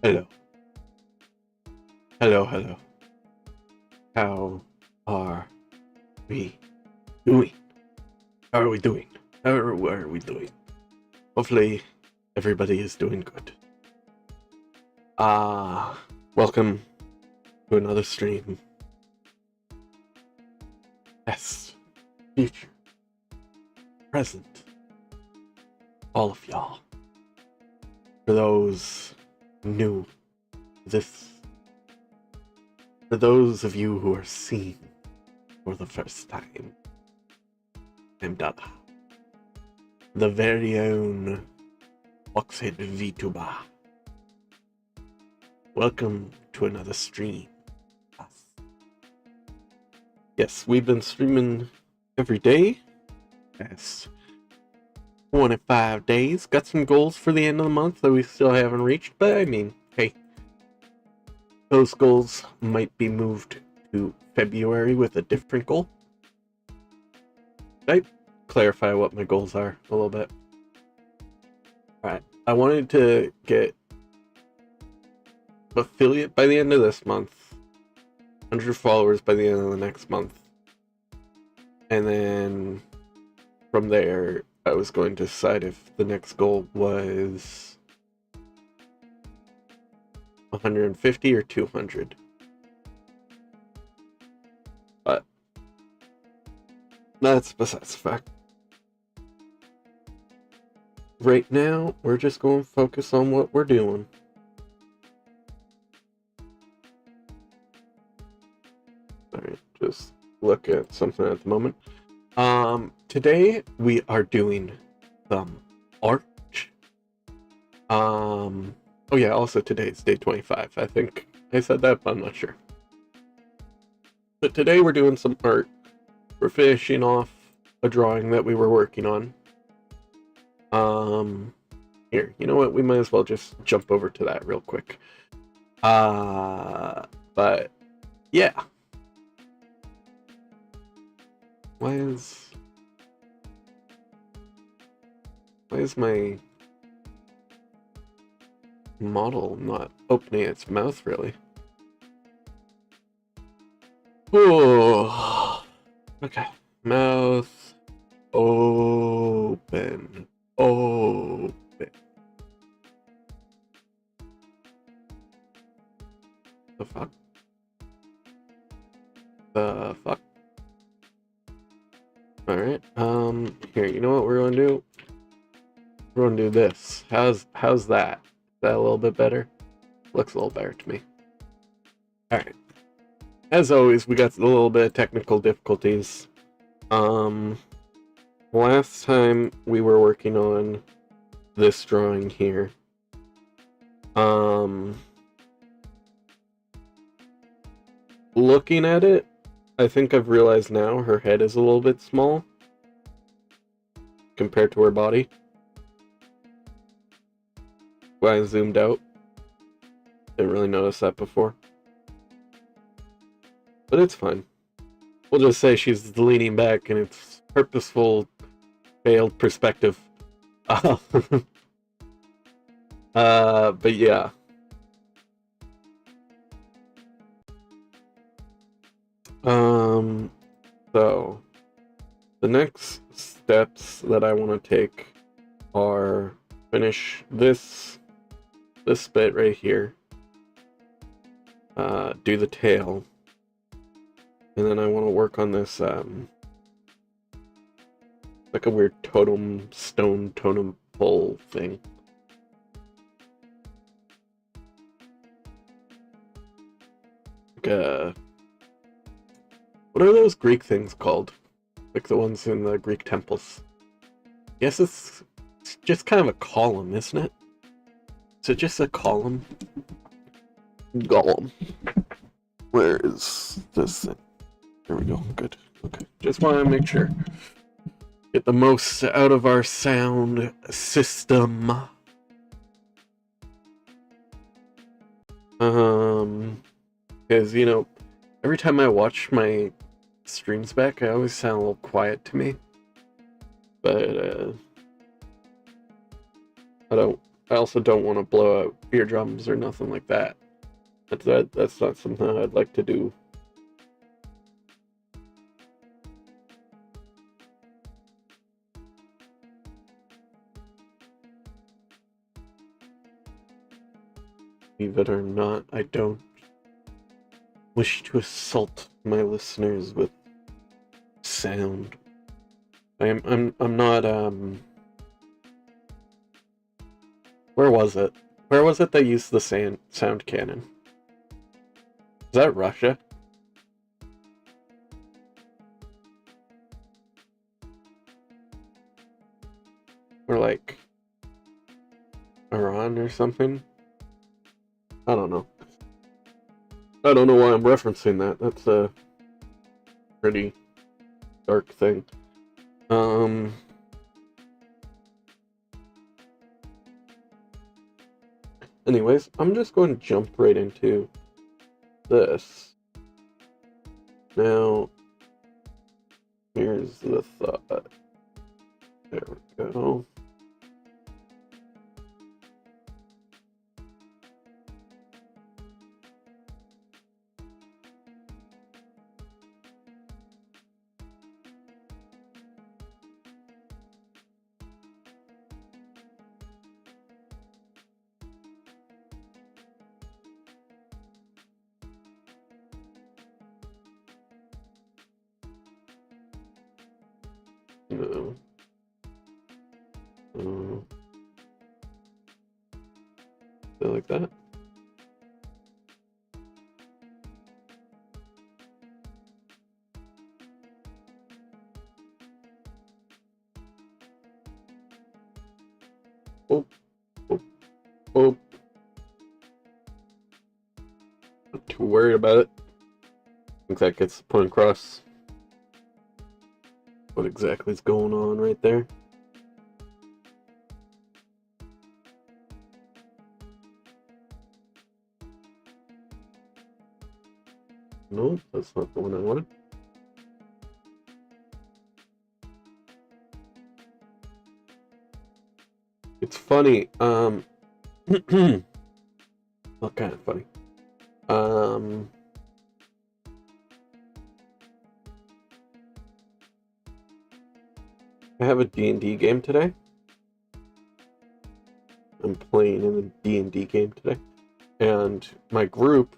Hello. Hello, hello. How are we doing? How are we doing? How are we doing? Hopefully, everybody is doing good. Welcome to another stream. Past, future, present, all of y'all. For those new to this, for those of you who are seeing for the first time, I'm Dalah, the very own Boxhead VTuber. Welcome to another stream. Yes, we've been streaming every day. Past 25 days. Got some goals for the end of the month that we still haven't reached, but I mean, hey, those goals might be moved to February with a different goal. Should I clarify what my goals are a little bit? Alright, I wanted to get affiliate by the end of this month, 100 followers by the end of the next month, and then from there I was going to decide if the next goal was 150 or 200. But that's besides the fact. Right now, we're just going to focus on what we're doing. Alright, just look at something at the moment. Today we are doing some art. Oh yeah, also today's day 25. I think I said that, but I'm not sure. But today we're doing some art. We're finishing off a drawing that we were working on. Here, you know what? We might as well just jump over to that real quick. But yeah. Why is my model not opening its mouth, really? Oh, okay. Mouth open. Open. The fuck? The fuck? Alright, here, you know what we're gonna do? We're gonna do this. How's that? Is that a little bit better? Looks a little better to me. Alright. As always, we got a little bit of technical difficulties. Last time we were working on this drawing here. Looking at it, I think I've realized now her head is a little bit small compared to her body. When I zoomed out, didn't really notice that before. But it's fine. We'll just say she's leaning back and it's purposeful, failed perspective. But yeah. So the next steps that I want to take are finish this bit right here, do the tail, and then I want to work on this like a weird stone totem pole thing. Like what are those Greek things called? Like the ones in the Greek temples. Yes, it's just kind of a column, isn't it? Is it just a column? Golem. Where is this thing? There we go. Good. Okay. Just want to make sure. Get the most out of our sound system. Because, you know, every time I watch my streams back, I always sound a little quiet to me. But, I don't I also don't want to blow out eardrums or nothing like that. That's not something I'd like to do. Believe it or not, I don't wish to assault my listeners with sound. I'm not where was it? Where was it they used the sound cannon? Is that Russia? Or like Iran or something? I don't know. I don't know why I'm referencing that. That's a pretty dark thing. Anyways, I'm just going to jump right into this. Now, here's the thought. There we go. No. Like that. Oh, oh, oh. Not too worried about it. I think that gets the point across. What exactly is going on right there? No, that's not the one I wanted. It's funny, well, kind of funny. I have a D&D game today. I'm playing in a D&D game today. And my group...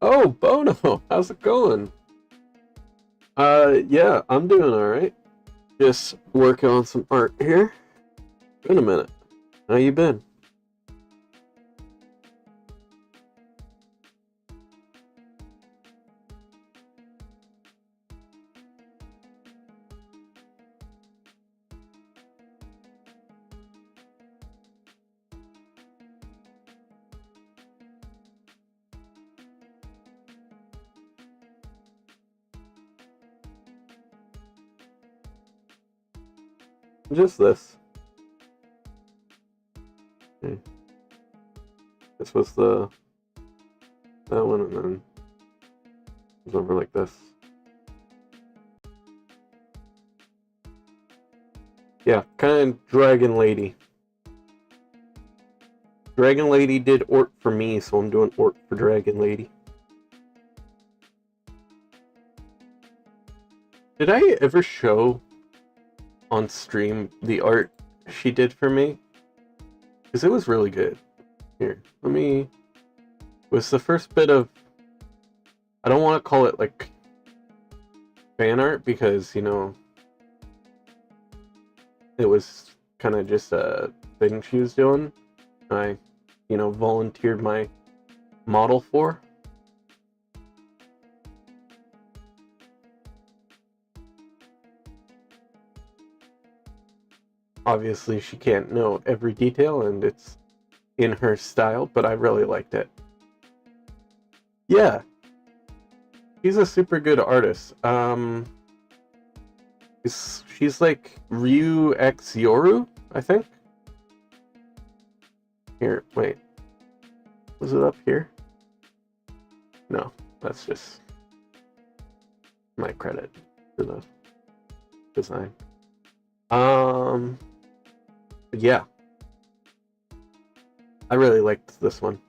Oh, Bono! How's it going? Yeah, I'm doing alright. Just working on some art here. Been a minute. How you been? Just this. Okay. This was that one, and then it was over like this. Yeah, kind of Dragon Lady. Dragon Lady did Ort for me, so I'm doing Ort for Dragon Lady. Did I ever show on stream the art she did for me? Because it was really good. Here, let me... It was the first bit of... I don't want to call it, like, fan art, because, you know, it was kind of just a thing she was doing. I, you know, volunteered my model for. Obviously, she can't know every detail, and it's in her style, but I really liked it. Yeah. She's a super good artist. She's like Ryu X Yoru, I think. Here, wait. Was it up here? No, that's just my credit for the design. Yeah. I really liked this one,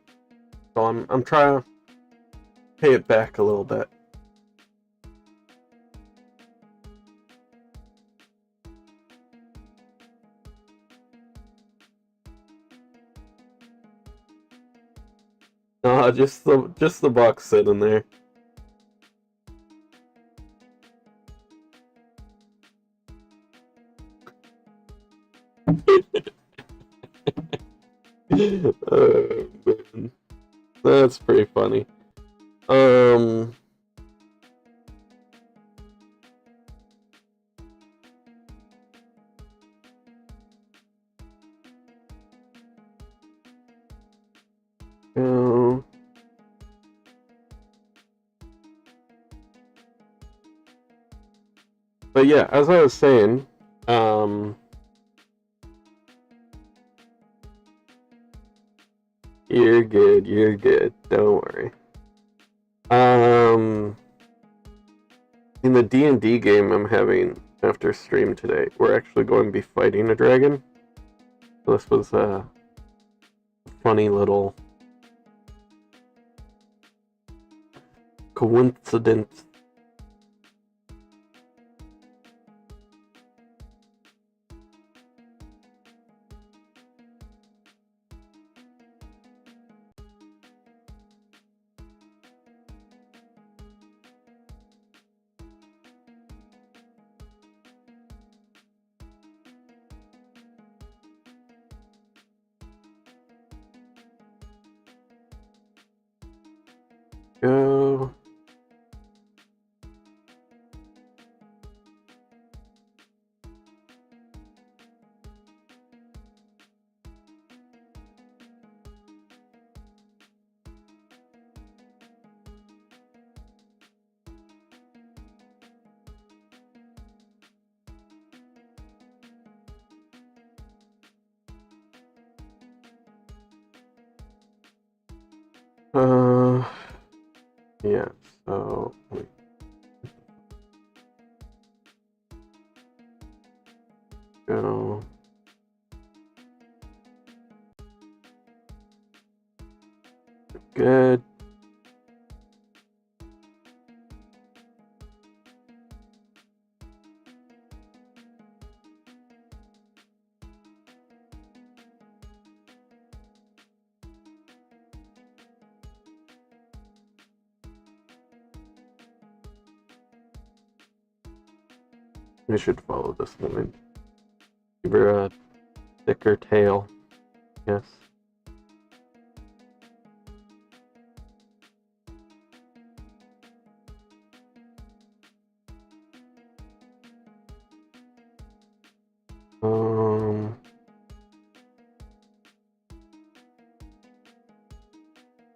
so I'm trying to pay it back a little bit. No, just the box sitting there. Man. That's pretty funny. Um, uh, but yeah, as I was saying, you're good, you're good. Don't worry. In the D&D game I'm having after stream today, we're actually going to be fighting a dragon. So this was a funny little coincidence. Go. Yeah, so wait. Go. Good. We should follow this woman. Give her a thicker tail. Yes.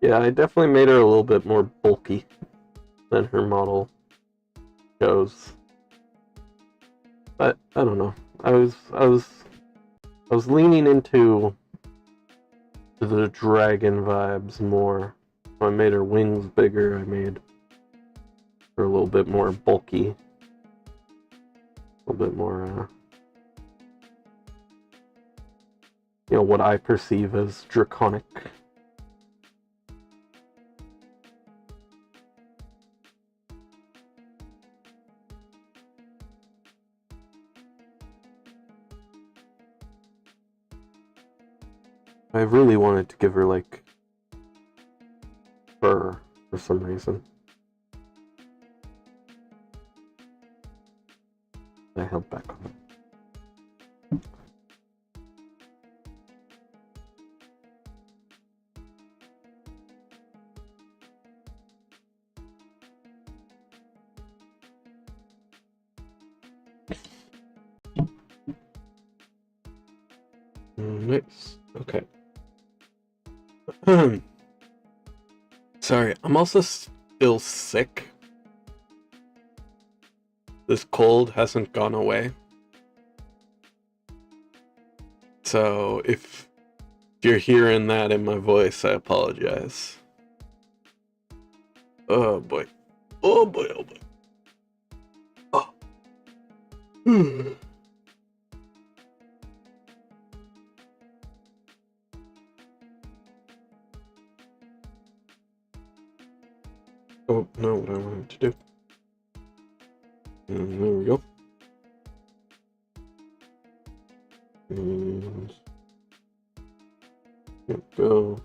Yeah, I definitely made her a little bit more bulky than her model shows. But I don't know. I was leaning into the dragon vibes more. So I made her wings bigger. I made her a little bit more bulky. A little bit more, what I perceive as draconic. I really wanted to give her, like, fur for some reason. I held back on it. Nice. Okay. Sorry, I'm also still sick. This cold hasn't gone away. So if you're hearing that in my voice, I apologize. Oh boy. Oh boy, oh boy. Oh. Oh, no, what I wanted to do. And there we go. And there we go.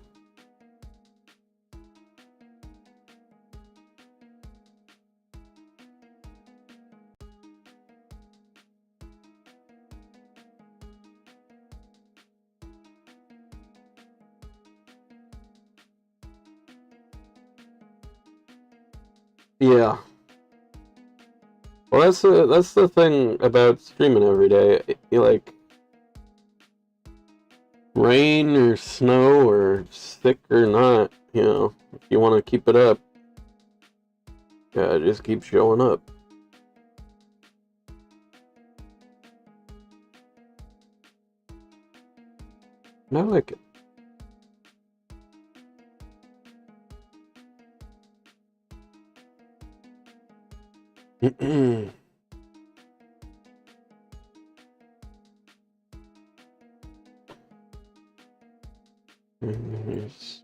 Yeah. Well, that's the thing about streaming every day. You like rain or snow or sick or not, if you want to keep it up, yeah, just keep showing up. And I like it. And here's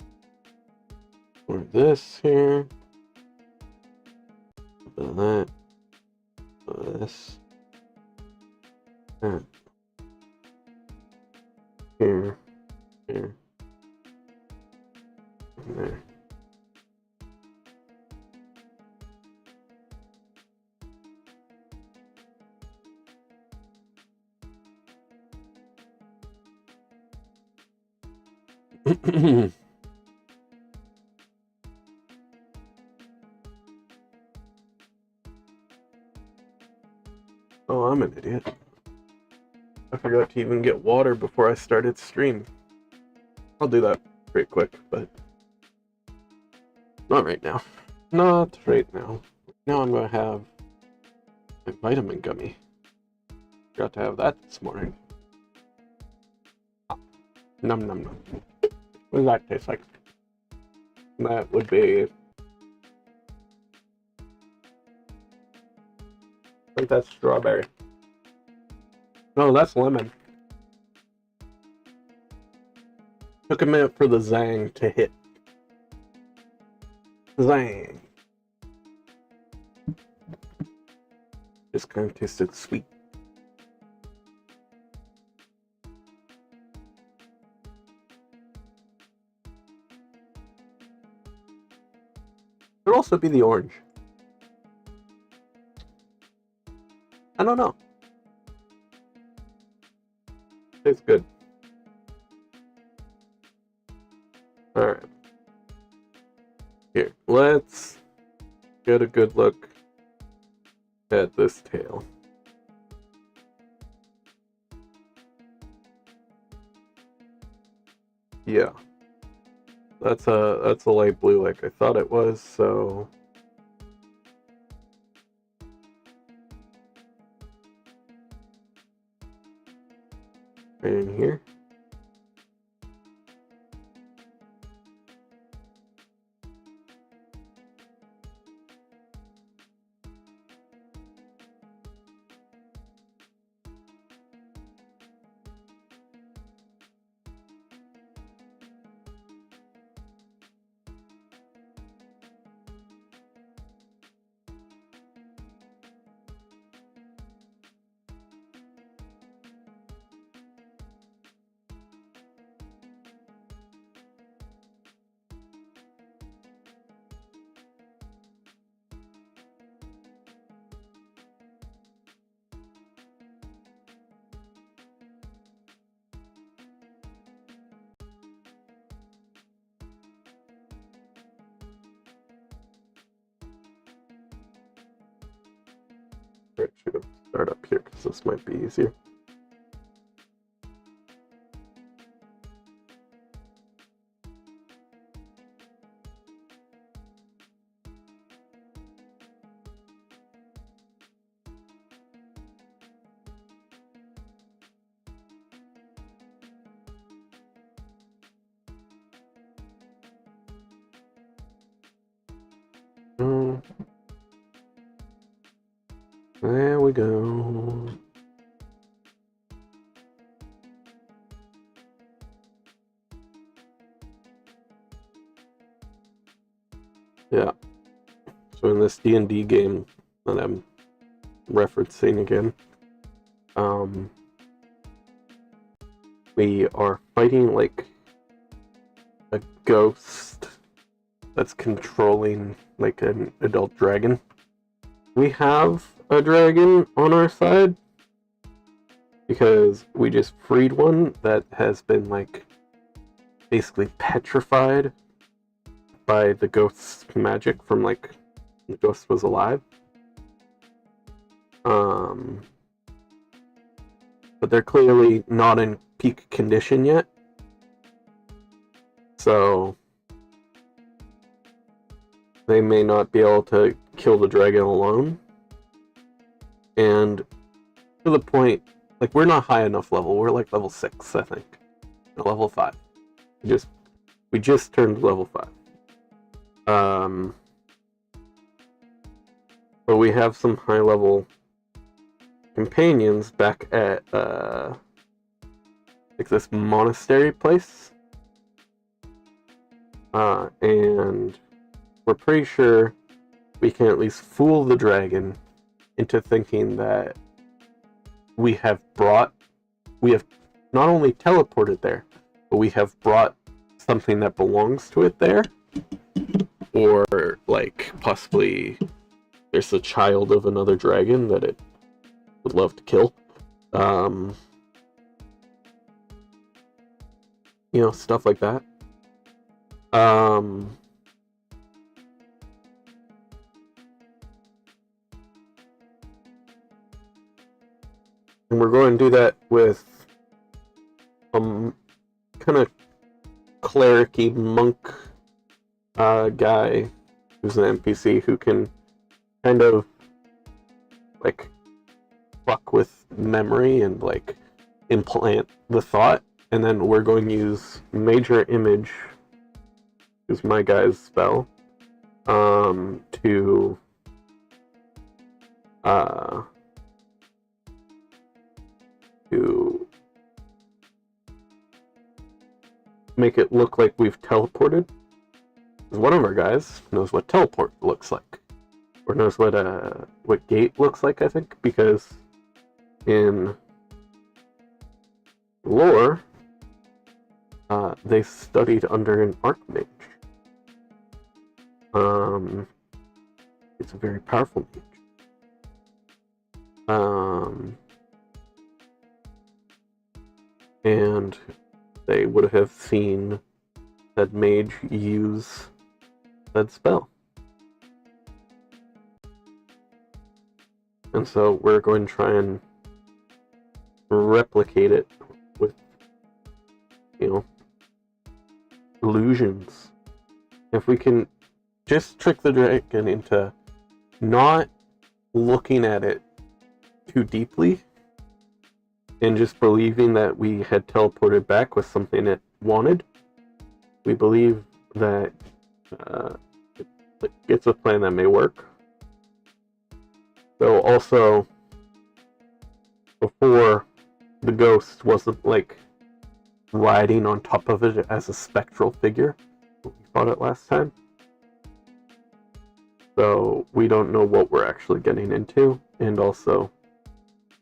for this here. That. This. That. Here. Here. And there. Oh, I'm an idiot. I forgot to even get water before I started stream. I'll do that pretty quick, but not right now. Not right now. Now I'm gonna have my vitamin gummy. Forgot to have that this morning. Num num num. What does that taste like? That would be... I think that's strawberry. No, that's lemon. Took a minute for the zang to hit. Zang. Just kind of tasted sweet. Could also be the orange. I don't know. Tastes good. Alright. Here, let's get a good look at this tail. Yeah. That's a light blue like I thought it was, so right in here. Should start up here because this might be easier. There we go. Yeah. So in this D&D game that I'm referencing again, we are fighting like a ghost that's controlling like an adult dragon. We have a dragon on our side because we just freed one that has been like basically petrified by the ghost's magic from like the ghost was alive. But they're clearly not in peak condition yet. So they may not be able to kill the dragon alone. And to the point, like, we're not high enough level. We're like level 6, I think. No, level 5. We just turned level 5. But we have some high level companions back at like this monastery place. And we're pretty sure we can at least fool the dragon into thinking that we have not only teleported there, but we have brought something that belongs to it there. Or like possibly there's a child of another dragon that it would love to kill. Stuff like that. And we're going to do that with kind of cleric-y monk guy who's an NPC who can kind of like fuck with memory and like implant the thought, and then we're going to use Major Image, who's my guy's spell, to make it look like we've teleported. Because one of our guys knows what teleport looks like, or knows what gate looks like, I think, because in lore, they studied under an archmage. It's a very powerful mage. And they would have seen that mage use that spell. And so we're going to try and replicate it with, illusions. If we can just trick the dragon into not looking at it too deeply and just believing that we had teleported back with something it wanted, we believe that it's a plan that may work. So also, before, the ghost wasn't like riding on top of it as a spectral figure. We fought it last time. So we don't know what we're actually getting into, and also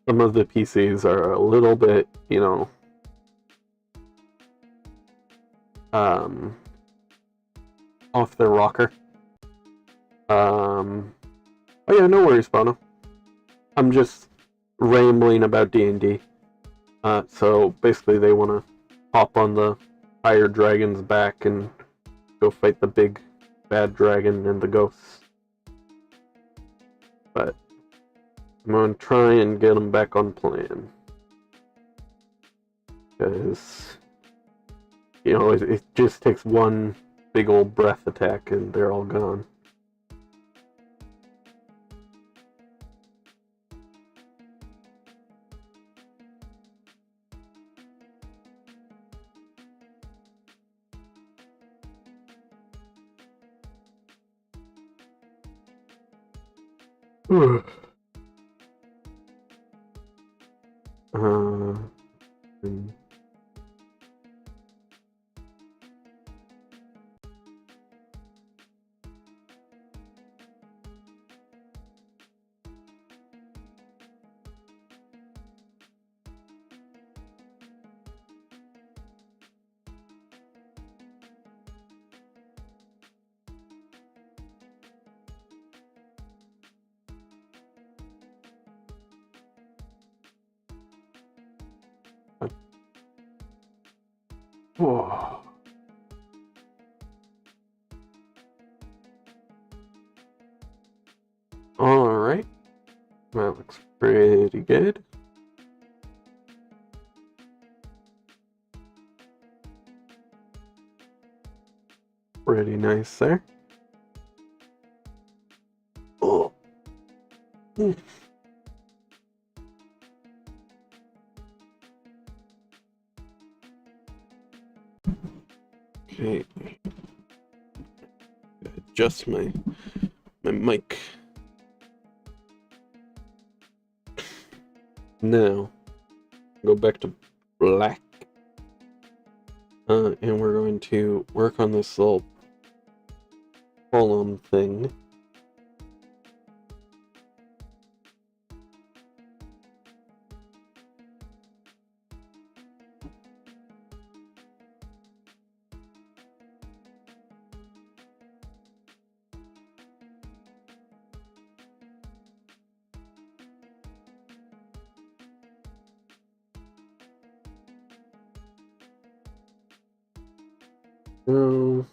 some of the PCs are a little bit, off their rocker. Oh yeah, no worries, Bono. I'm just rambling about D&D. So basically they want to hop on the higher dragon's back and go fight the big bad dragon and the ghosts. But I'm going to try and get them back on plan. Because, it just takes one big old breath attack and they're all gone. And Whoa. Alright. That looks pretty good. Pretty nice there. Oh. Okay. Adjust my mic. Now, go back to black. And we're going to work on this little column thing. Um,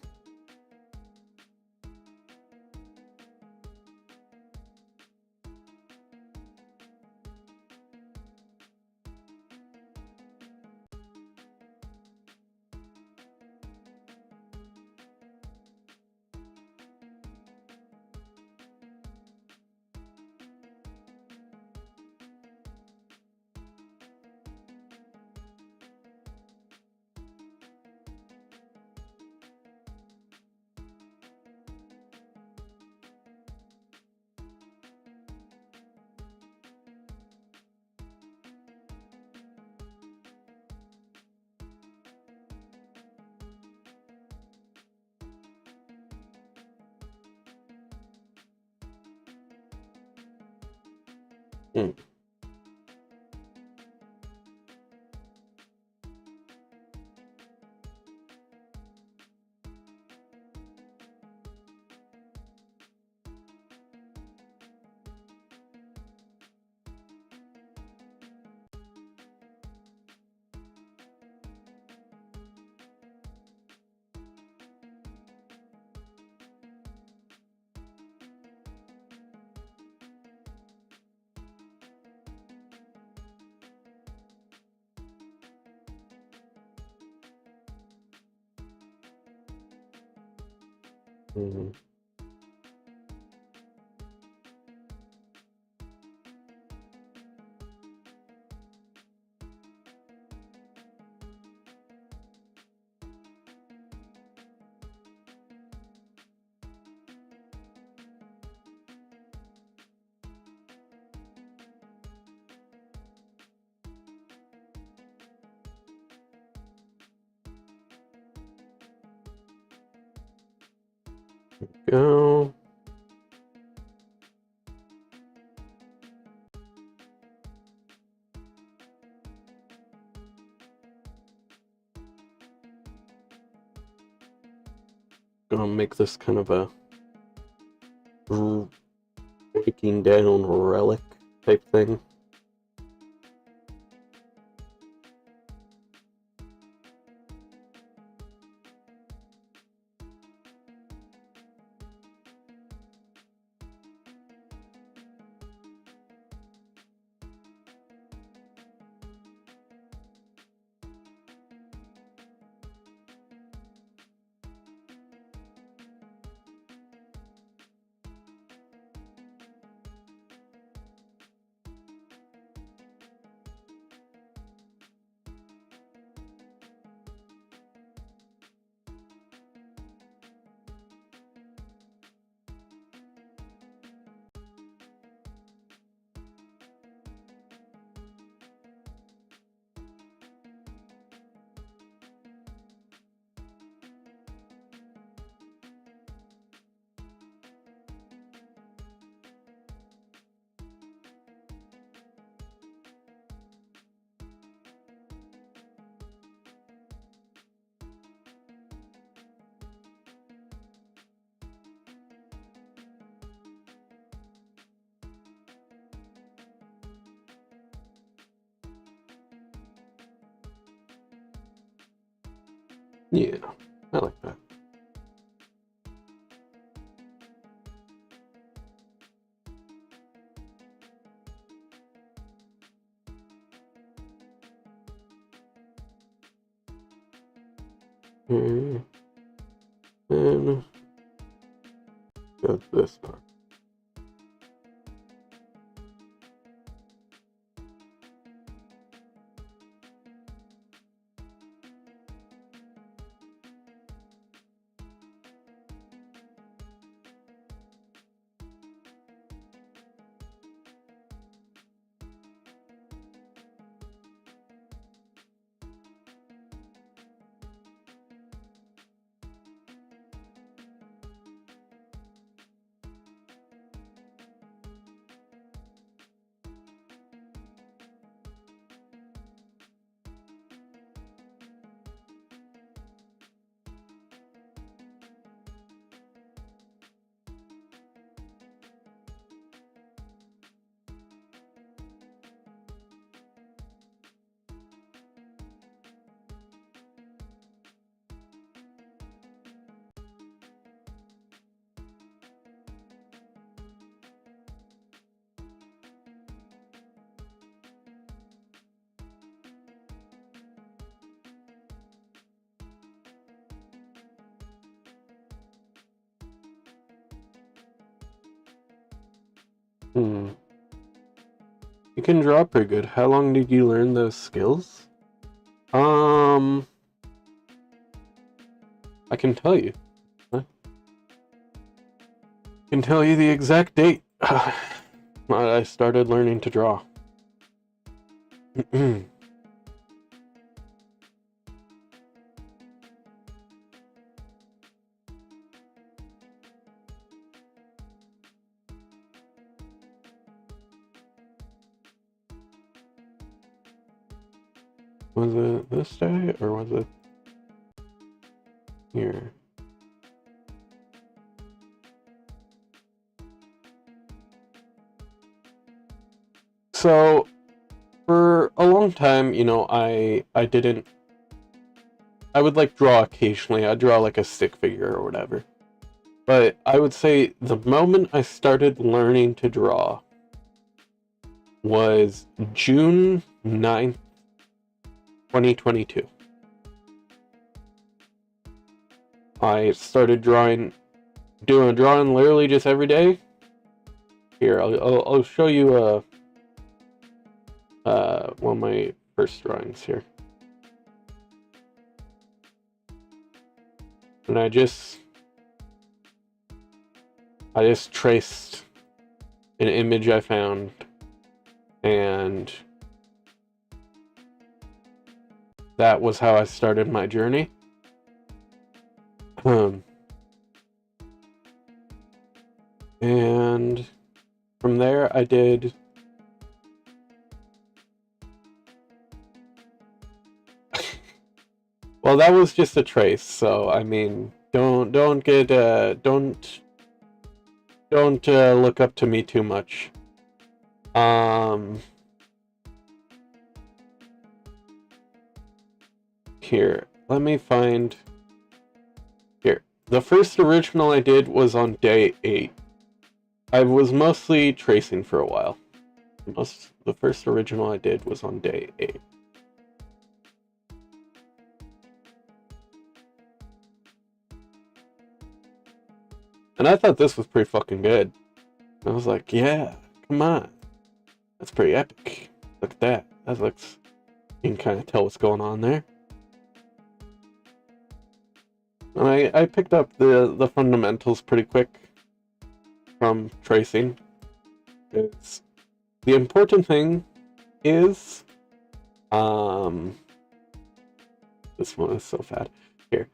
hmm. Mhm. Go. Gonna make this kind of a breaking down relic type thing. Yeah, I like that. And got this part. Hmm. You can draw pretty good. How long did you learn those skills? I can tell you. I can tell you the exact date I started learning to draw. Was it this day or was it here? So for a long time, you know, I would like draw occasionally. I'd draw like a stick figure or whatever. But I would say the moment I started learning to draw was June 9th, 2022. I started drawing literally just every day. Here, I'll show you one of my first drawings here. And I just traced an image I found, and that was how I started my journey. And from there I did well, that was just a trace, so I mean, don't look up to me too much. Here, let me find. Here, the first original I did was on day 8. I was mostly tracing for a while. The first original I did was on day 8. And I thought this was pretty fucking good. I was like, yeah, come on. That's pretty epic. Look at that. That looks... You can kind of tell what's going on there. And I picked up the fundamentals pretty quick from tracing. It's, the important thing is... This one is so fat. Here.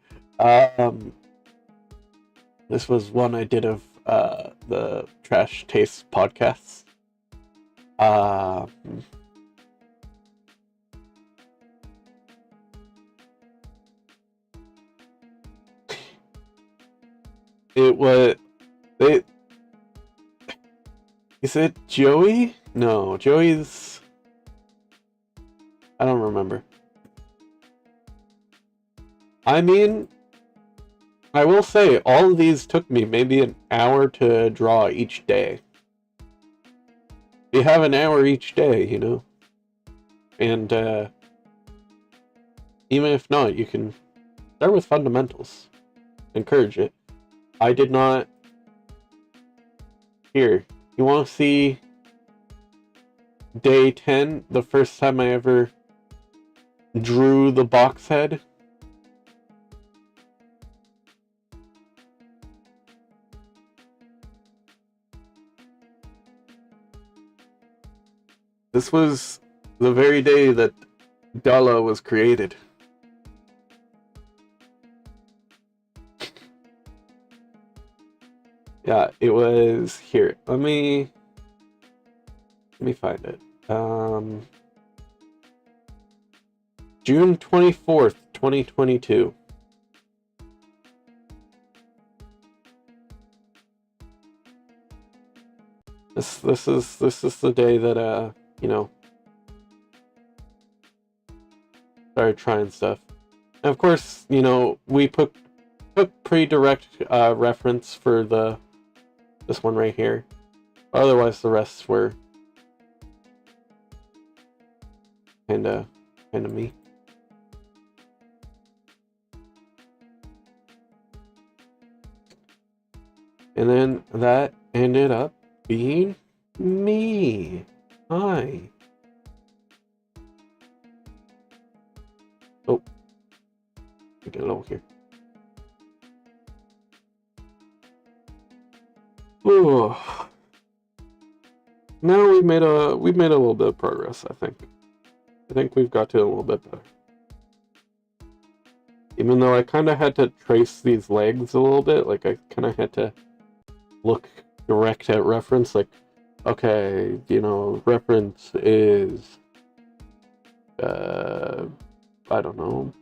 This was one I did of the Trash Taste podcasts. It was they. Is it Joey? No, Joey's. I don't remember. I mean, I will say, all of these took me maybe an hour to draw each day. You have an hour each day, you know? And even if not, you can start with fundamentals. Encourage it. I did not... Here, you want to see day 10, the first time I ever drew the box head? This was the very day that Dalah was created. Yeah, it was here. Let me find it. June 24th, 2022. This is the day that you know, started trying stuff. And of course, you know, we put pretty direct reference for this one right here. Otherwise, the rest were kinda me. And then that ended up being me. Hi. Oh, get it over here. Ooh. Now we've made a little bit of progress. I think we've got to a little bit better. Even though I kind of had to trace these legs a little bit, like I kind of had to look direct at reference, like, okay, you know, reference is, I don't know,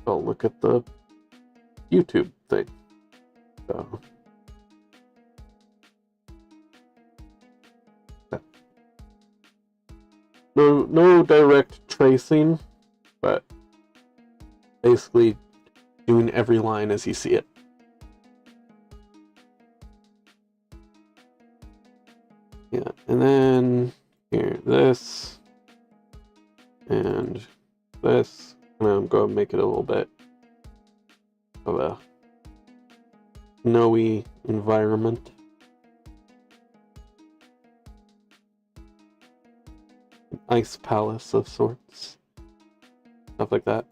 I'll look at the YouTube thing. So, no direct tracing, but basically doing every line as you see it. Yeah, and then here, this, and this, and I'm going to make it a little bit of a snowy environment. Ice palace of sorts. Stuff like that.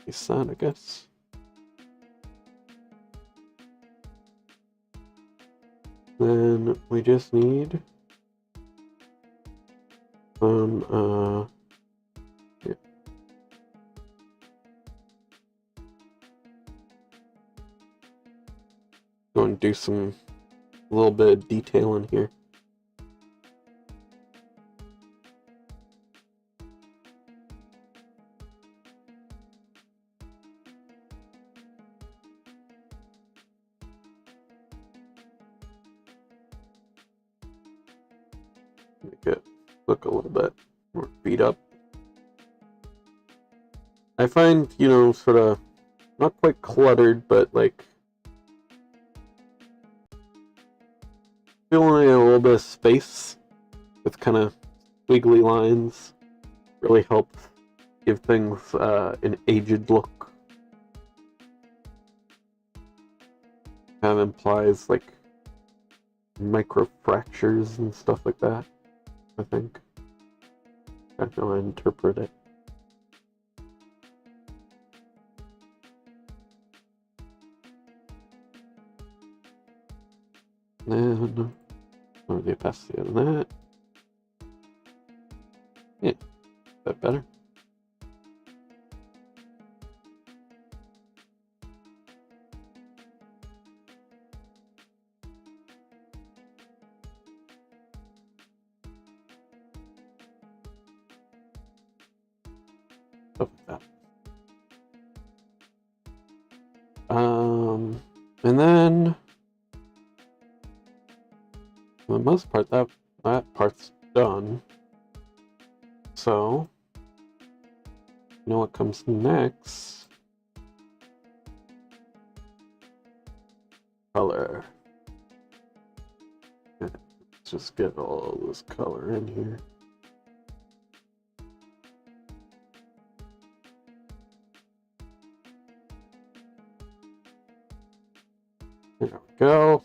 His son, I guess. Then we just need some, yeah. Go and do some little bit of detail in here. Make it look a little bit more beat up. I find, you know, sort of not quite cluttered, but like filling in a little bit of space with kind of wiggly lines really helps give things an aged look. Kind of implies like micro fractures and stuff like that, I think. That's how I interpret it. Then, over the opacity of that. Yeah, that better. Stuff like that. And then for the most part, that part's done. So, you know what comes next? Color. Let's just get all this color in here. There we go.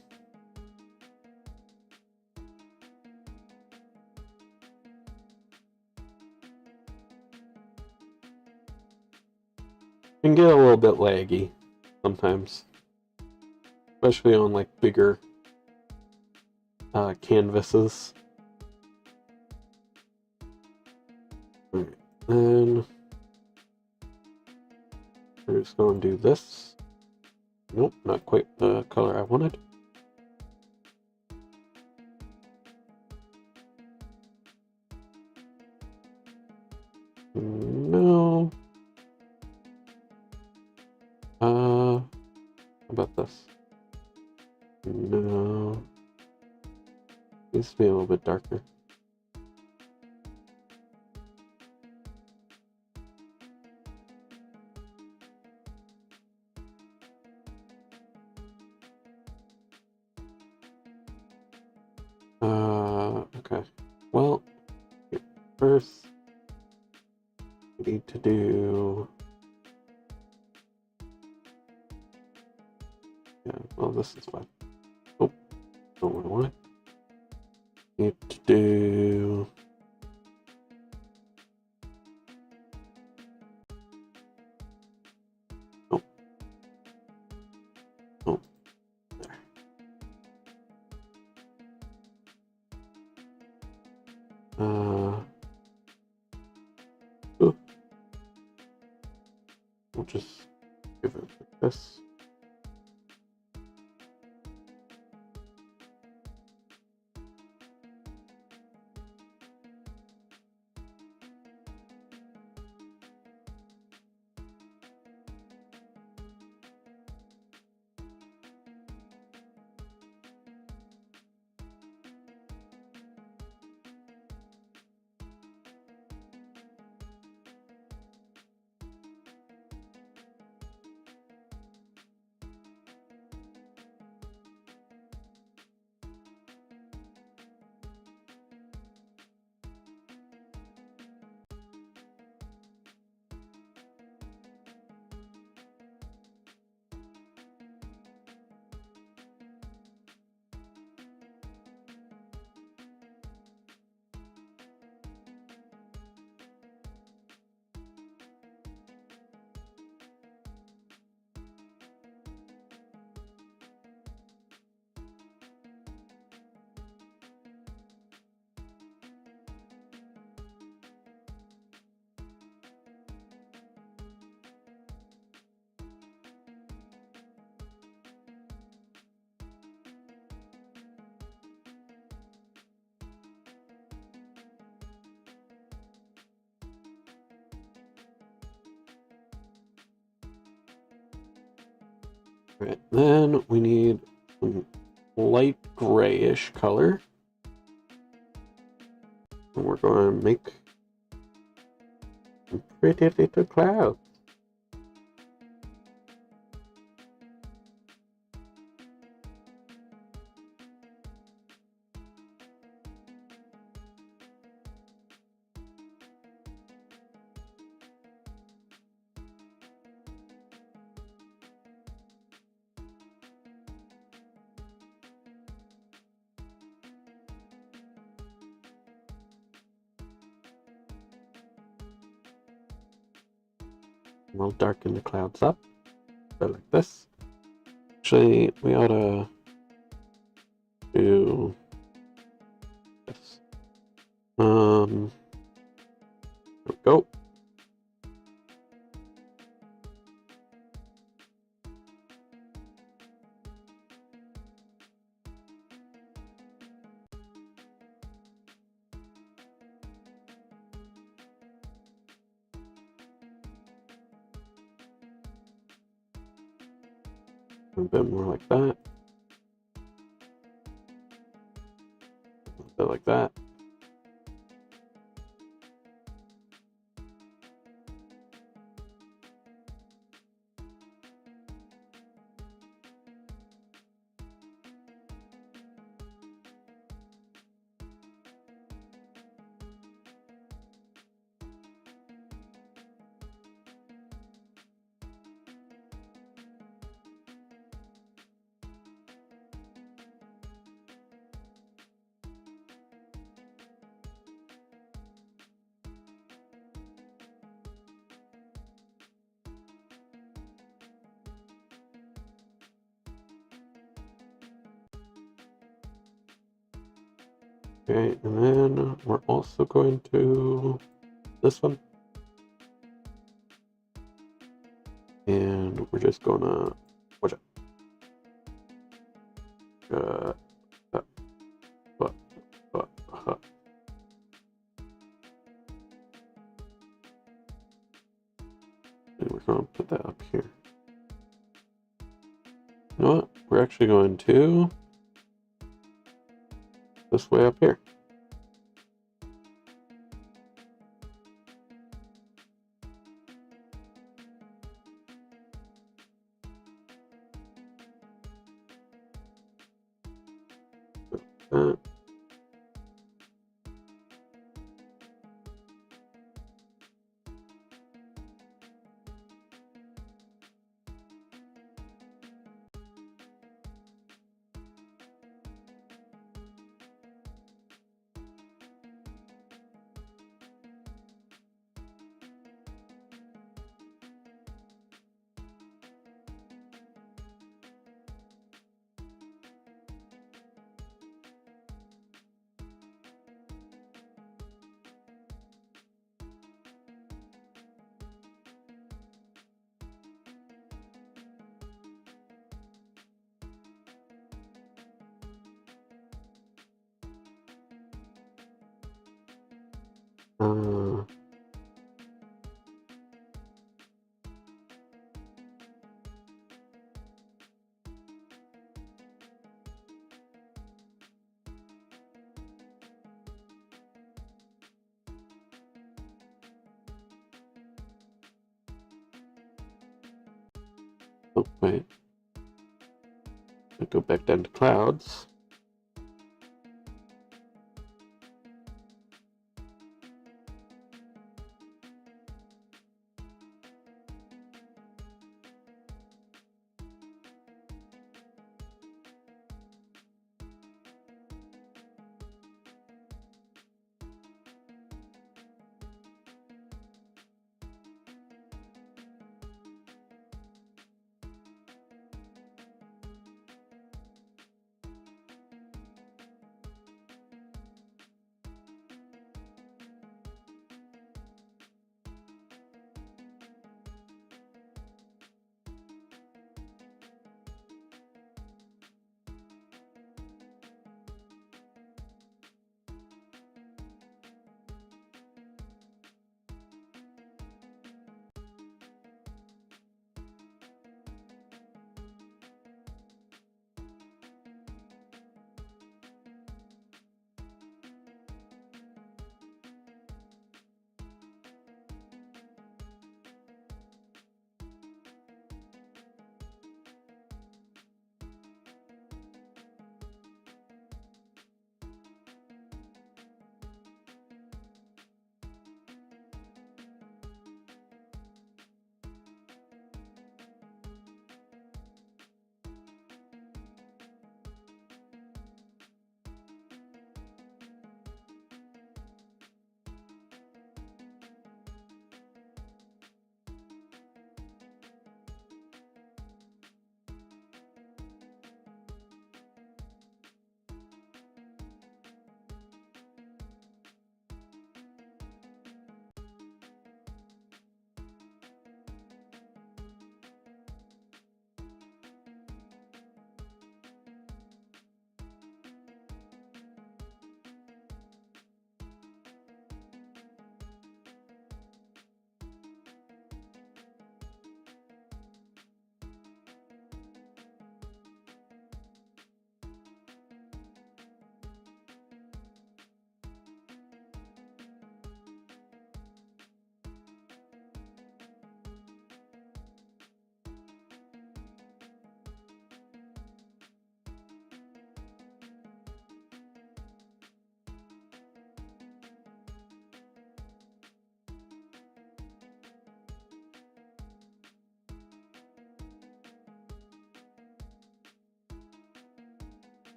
Can get a little bit laggy sometimes, especially on like bigger canvases. All right, then we're just going to do this. Nope, not quite the color I wanted. No. How about this? No. Needs to be a little bit darker. Okay. Well, first we need to do. Yeah, well, this is fine. Oh, not what I wanted. Need to do. Oh. Oh. There. Ooh. We'll just give it like this. Right, then we need some light grayish color. And we're going to make some pretty little clouds. We'll darken the clouds up, like this. Actually, we ought to do this. There we go. A bit more like that. like that. Okay, and then we're also going to this one. And we're just gonna watch it. And we're gonna put that up here. You know what? We're actually going to this way up here. That. Oh, wait. I'll go back down to clouds.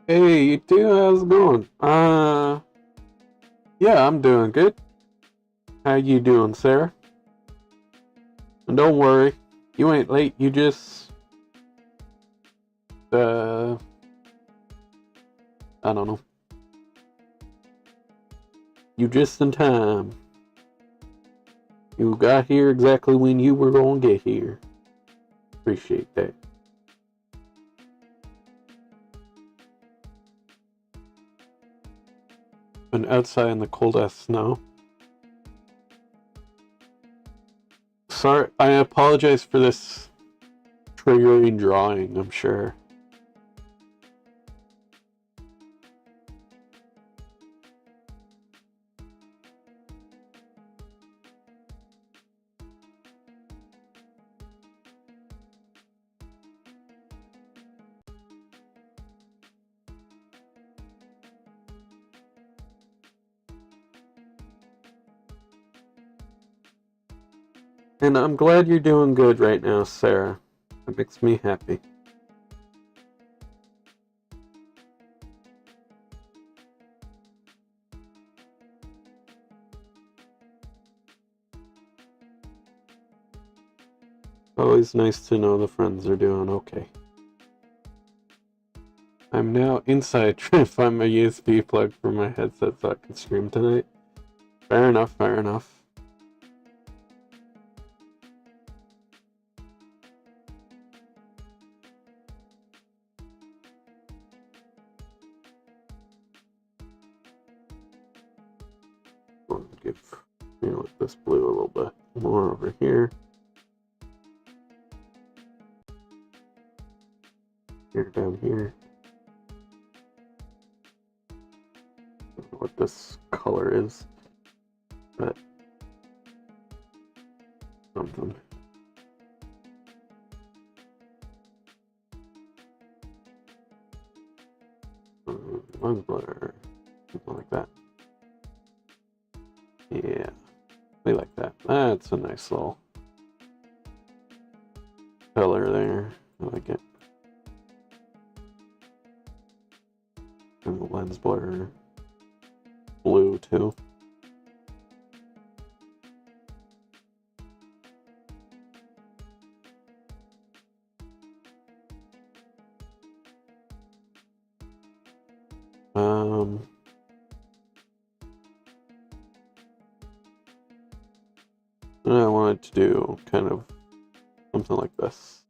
Hey, you two, how's it going? Yeah, I'm doing good. How you doing, Sarah? And don't worry, you ain't late. You just, uh, I don't know. You just in time. You got here exactly when you were gonna get here. Appreciate that. Been outside in the cold ass snow. Sorry, I apologize for this triggering drawing, I'm sure. And I'm glad you're doing good right now, Sarah. It makes me happy. Always nice to know the friends are doing okay. I'm now inside trying to find my USB plug for my headset so I can stream tonight. Fair enough, fair enough. I'll give this blue a little bit more over here. Here down here. I don't know what this color is, but something. Lens blur, something like that. Yeah, we like that. That's a nice little color there. I like it. And the lens blur blue too. I wanted to do kind of something like this.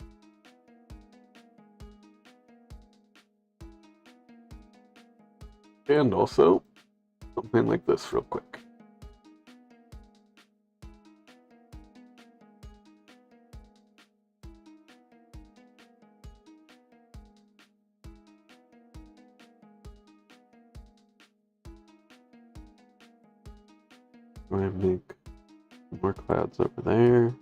And also something like this real quick. I'm gonna make more clouds over there.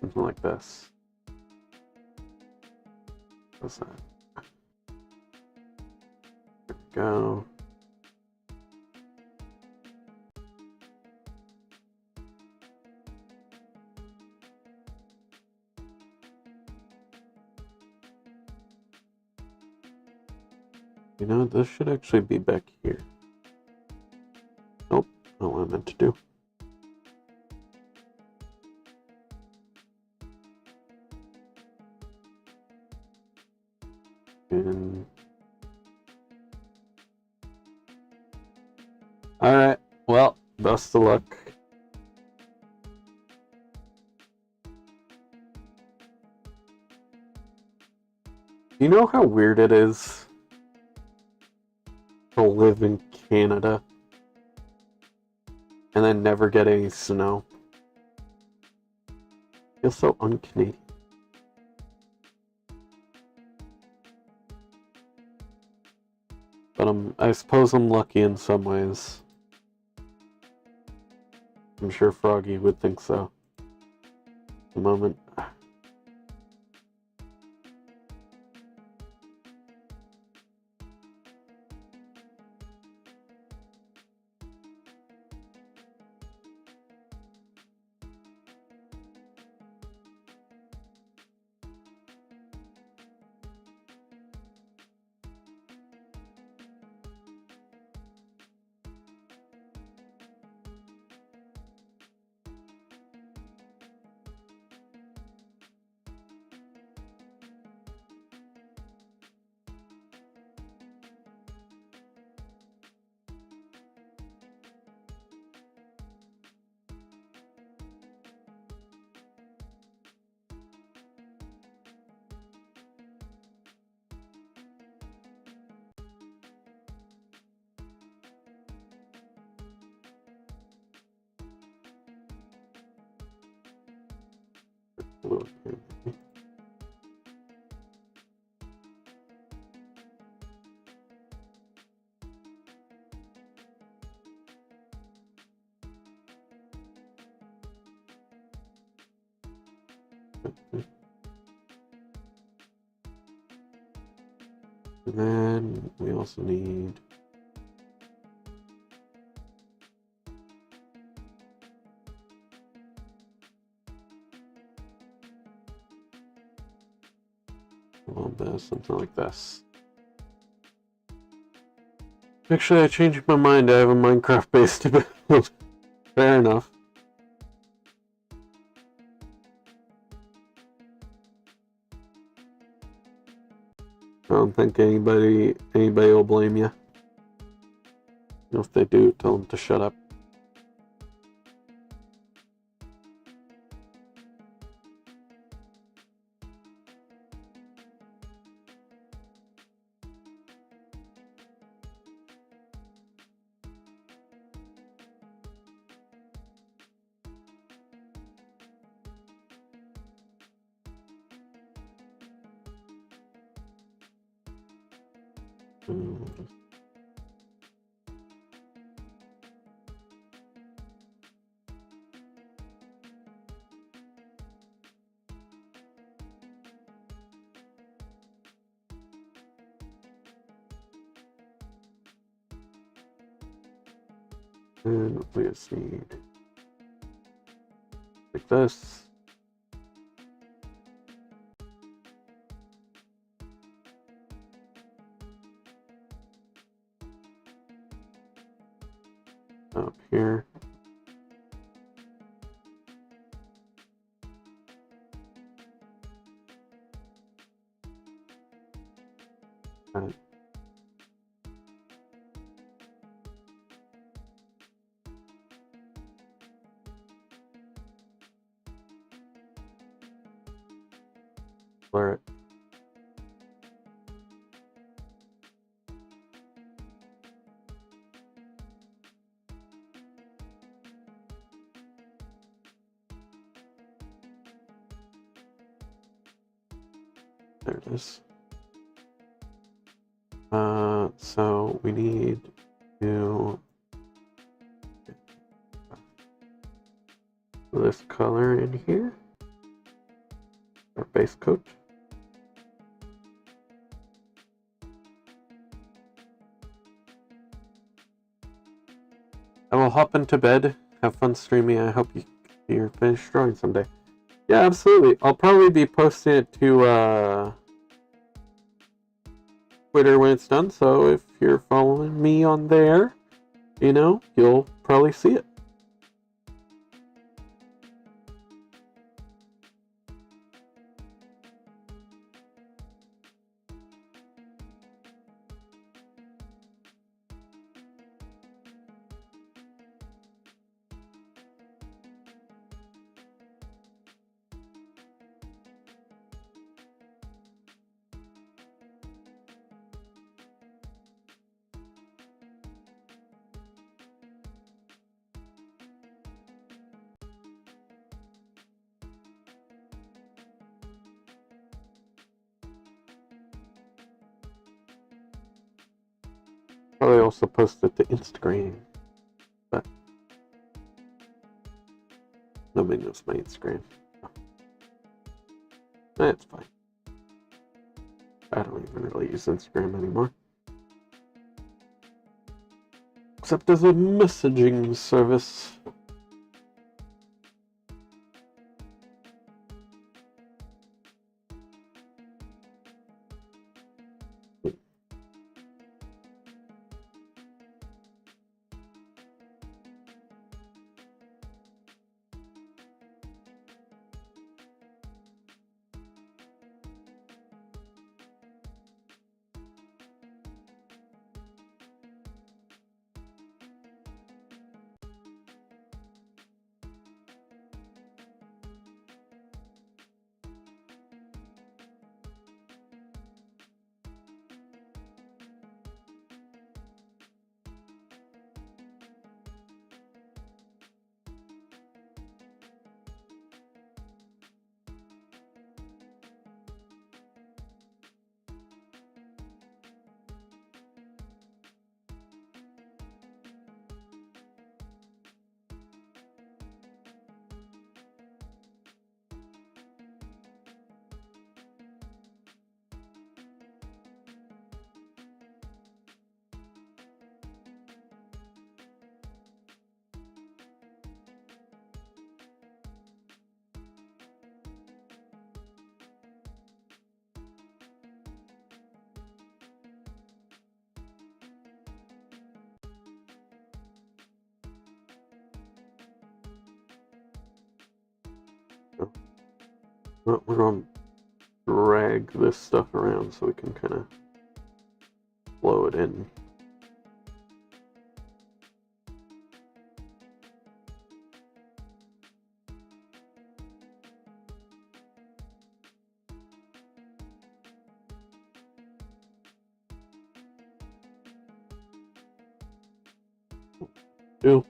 Something like this. What's that? There we go. You know, this should actually be back here. Nope, not what I meant to do. And alright, well, best of luck. You know how weird it is to live in Canada and then never get any snow? Feels so un-Canadian. But I suppose I'm lucky in some ways. I'm sure Froggy would think so. At the moment. blue up here, maybe. And then we also need a little bit of something like this. Actually, I changed my mind. I have a Minecraft based build. Fair enough. I don't think anybody will blame you. If they do, tell them to shut up. And we just need like this. Up here. Right. Blur it. There it is. So we need to put this color in here, our base coat. I will hop into bed. Have fun streaming. I hope you're finished drawing someday. Yeah, absolutely. I'll probably be posting it to Twitter when it's done, so if you're following me on there, you know, you'll probably see it. Probably also post it to Instagram, but nobody knows my Instagram. That's fine. I don't even really use Instagram anymore. Except as a messaging service. Well, we're going to drag this stuff around so we can kind of flow it in. Do.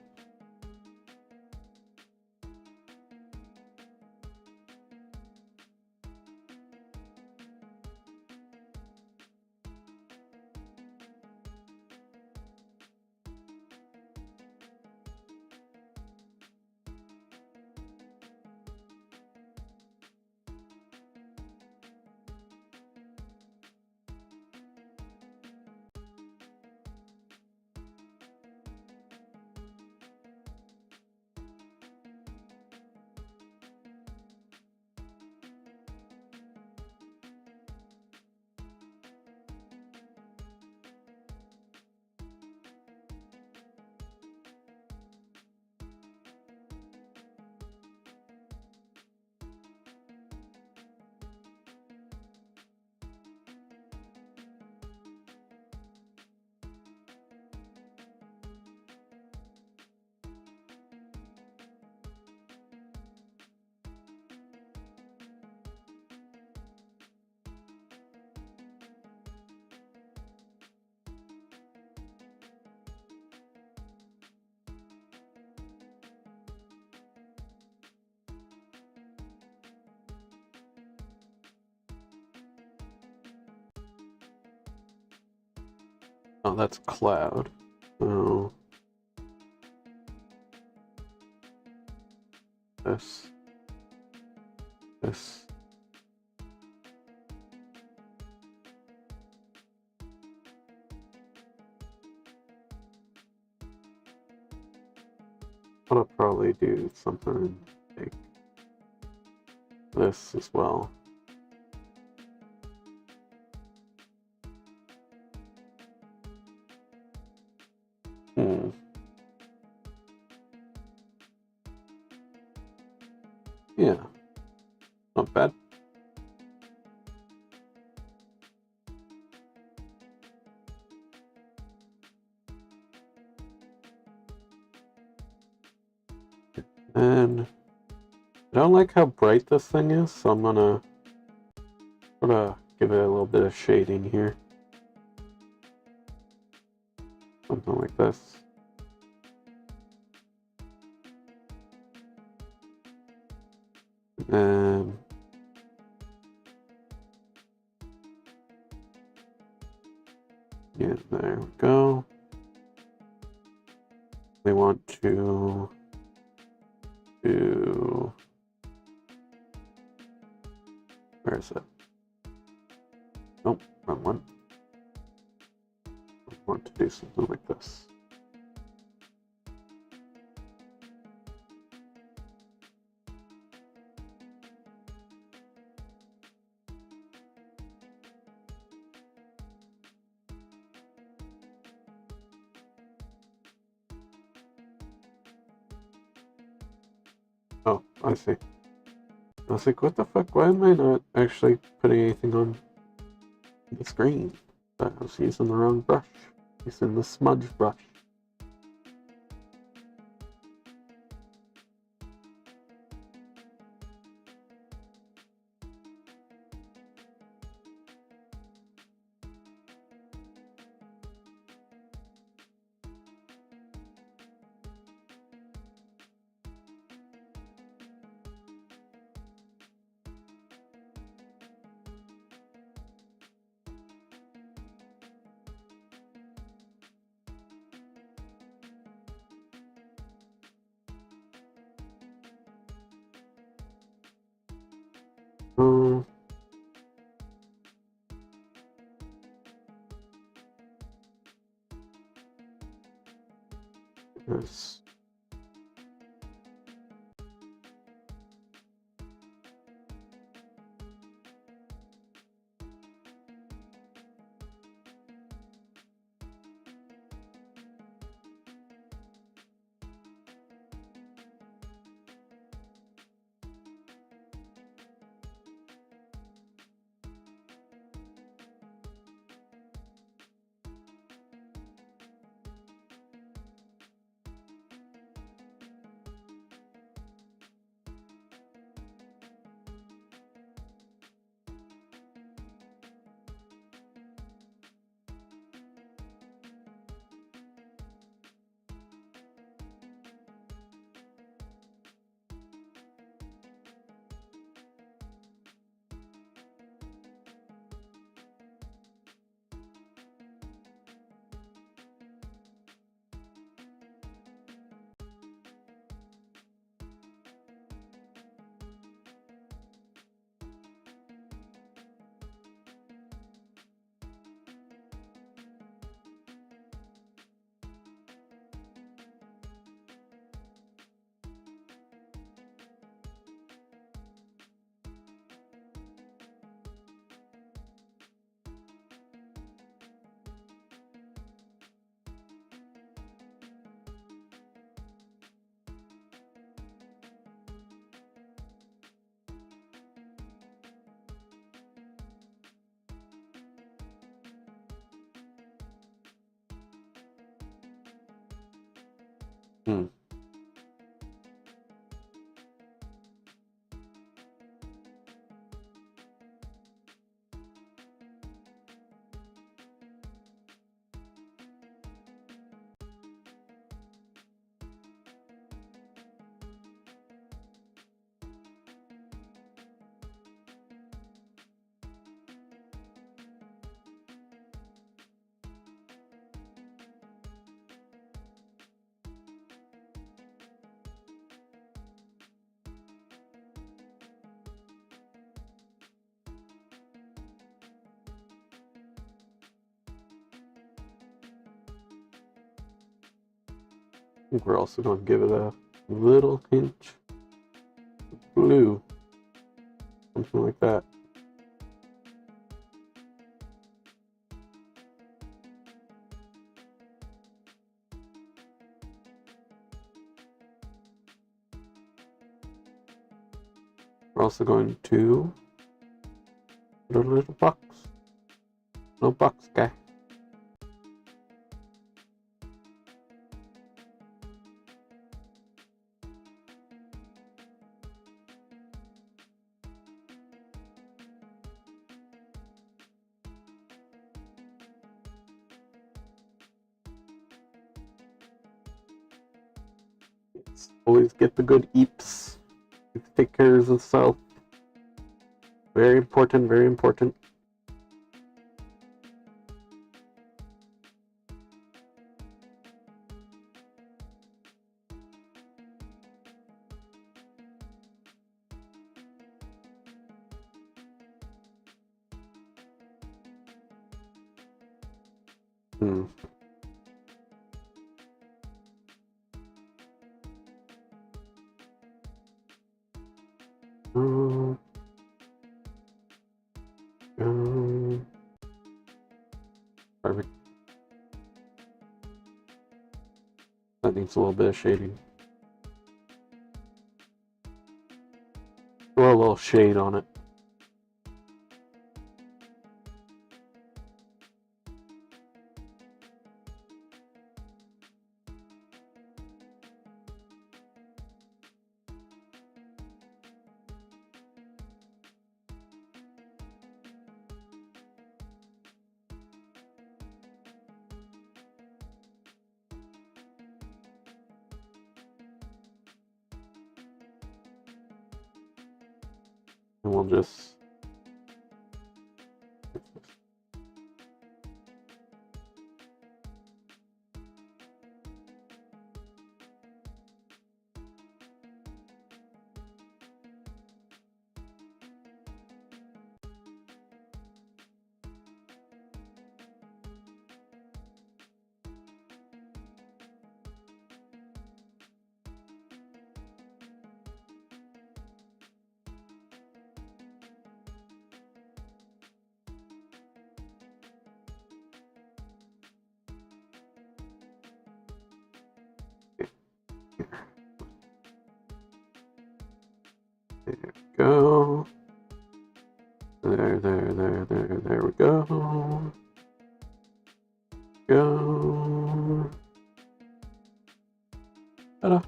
Oh, that's cloud. So this. I'll probably do something like this as well. Yeah, not bad. And I don't like how bright this thing is, so I'm gonna give it a little bit of shading here. Something like this. And yeah, there we go. We want to do, where is it? Nope, wrong one. I want to do something like this. Oh, I see. I was like, what the fuck? Why am I not actually putting anything on the screen? I was using the wrong brush. Using the smudge brush. Yes. think we're also going to give it a little hint of blue. Something like that. We're also going to put a little box. Little box guy. Always get the good eeps. Take care of yourself. Very important, very important. Perfect. That needs a little bit of shading. Throw a little shade on it. And we'll just go. There we go. Go. Ta-da.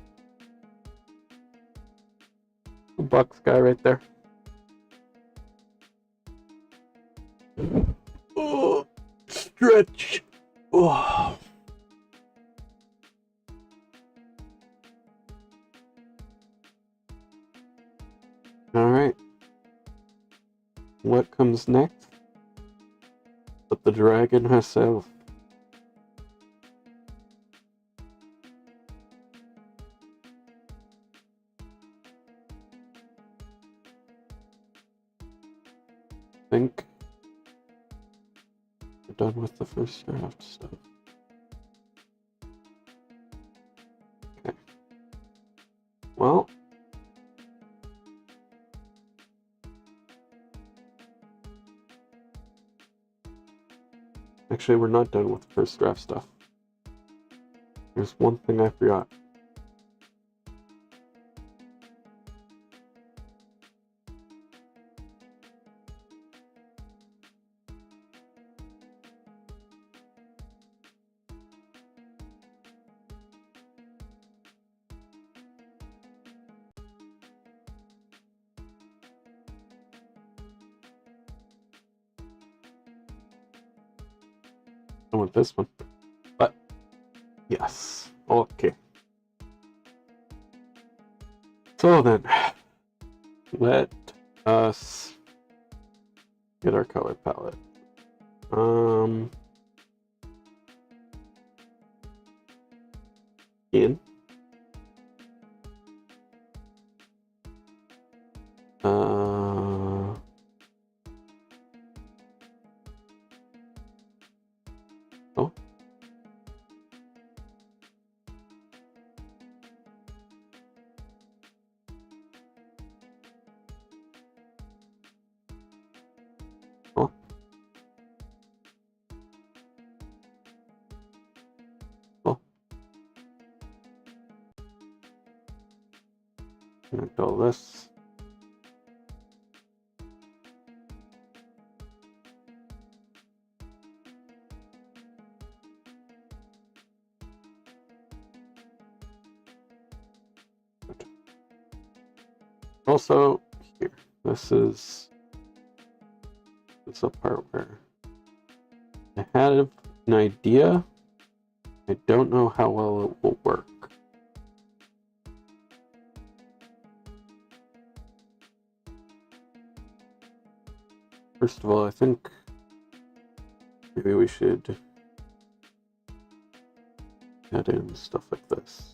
Box guy right there. Oh, stretch. Oh. All right. What comes next? But the dragon herself. I think we're done with the first draft stuff. Okay. Well, actually, we're not done with the first draft stuff. There's one thing I forgot. I want this one. But, yes. Okay. So then, let us get our color palette. In. Oh. disconnect all this. Also, here, this is a part where I had an idea. I don't know how well it will work. First of all, I think maybe we should add in stuff like this.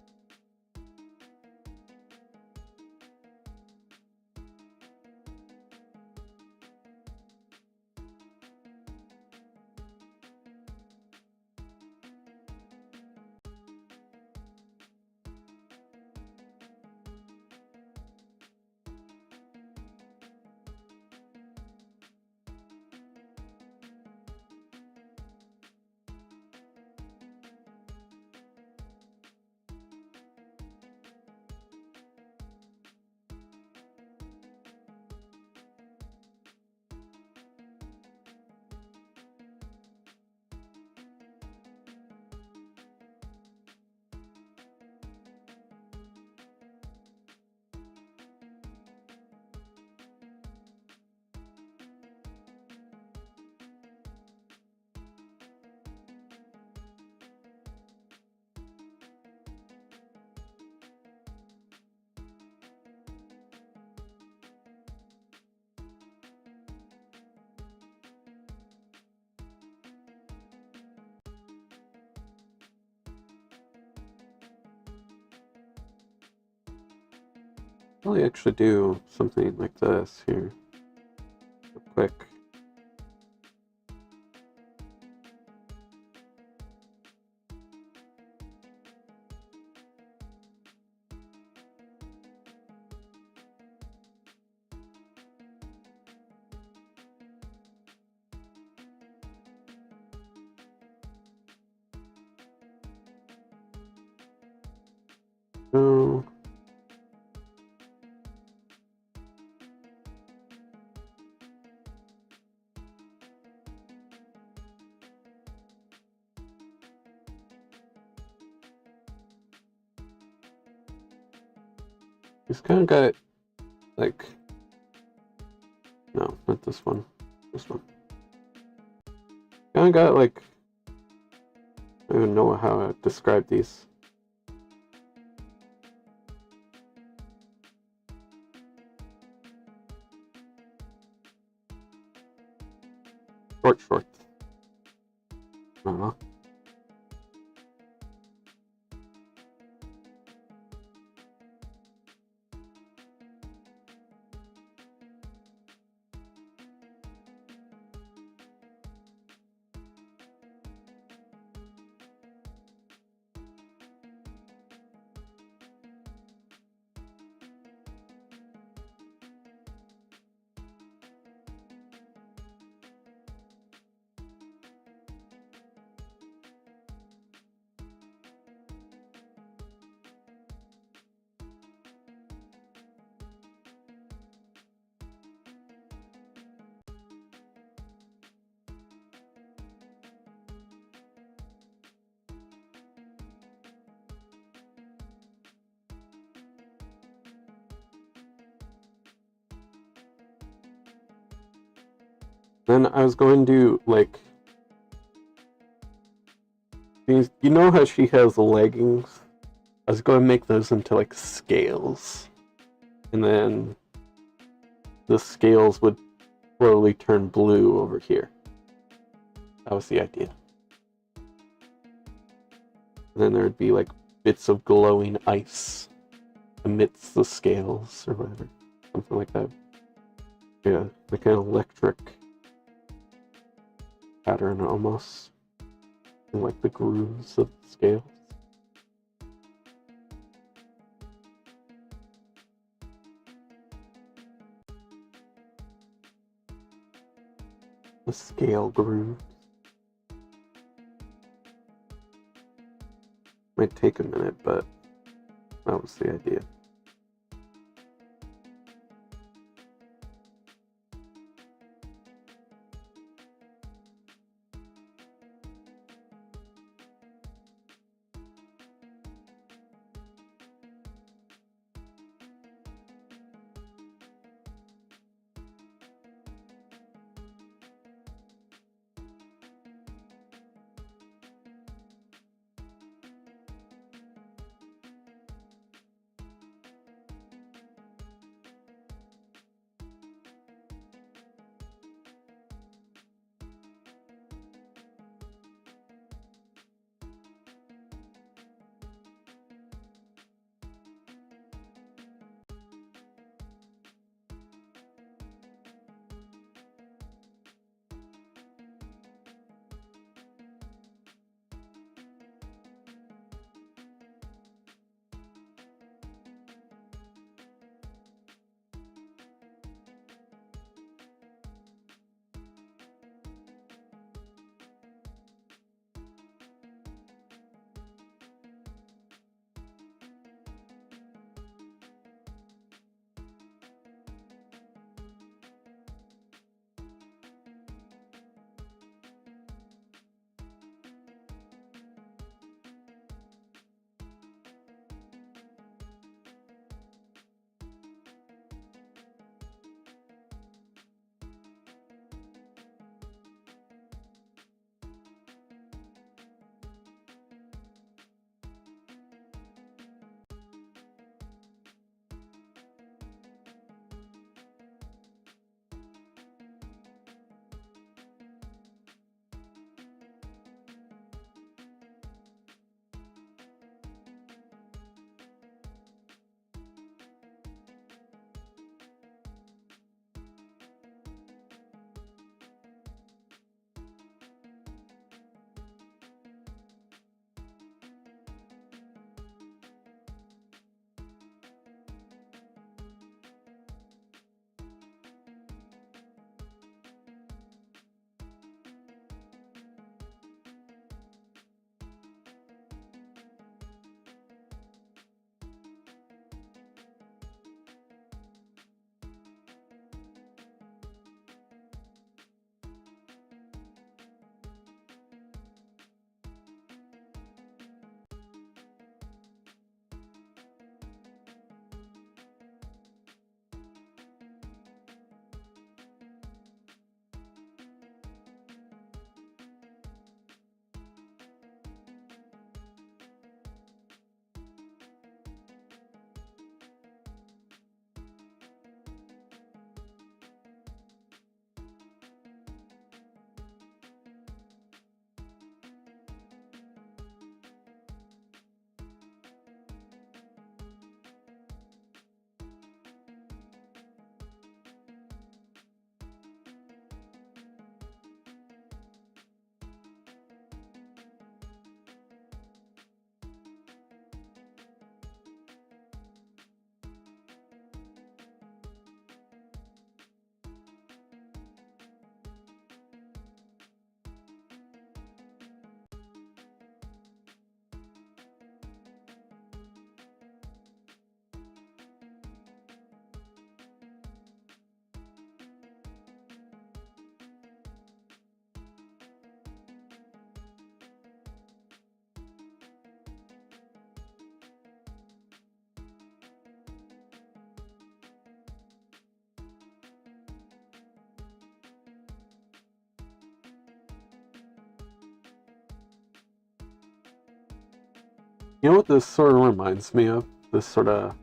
Probably actually do something like this here, real quick. So just kind of got it like, no, not this one, this one. Kind of got it like, I don't even know how to describe these. Short. I don't know. Then I was going to, like, you know how she has leggings? I was going to make those into, like, scales. And then the scales would slowly turn blue over here. That was the idea. And then there'd be, like, bits of glowing ice amidst the scales or whatever. Something like that. Yeah, like an electric pattern almost, and like the grooves of the scales. The scale grooves. Might take a minute, but that was the idea. You know what this sort of reminds me of? This sort of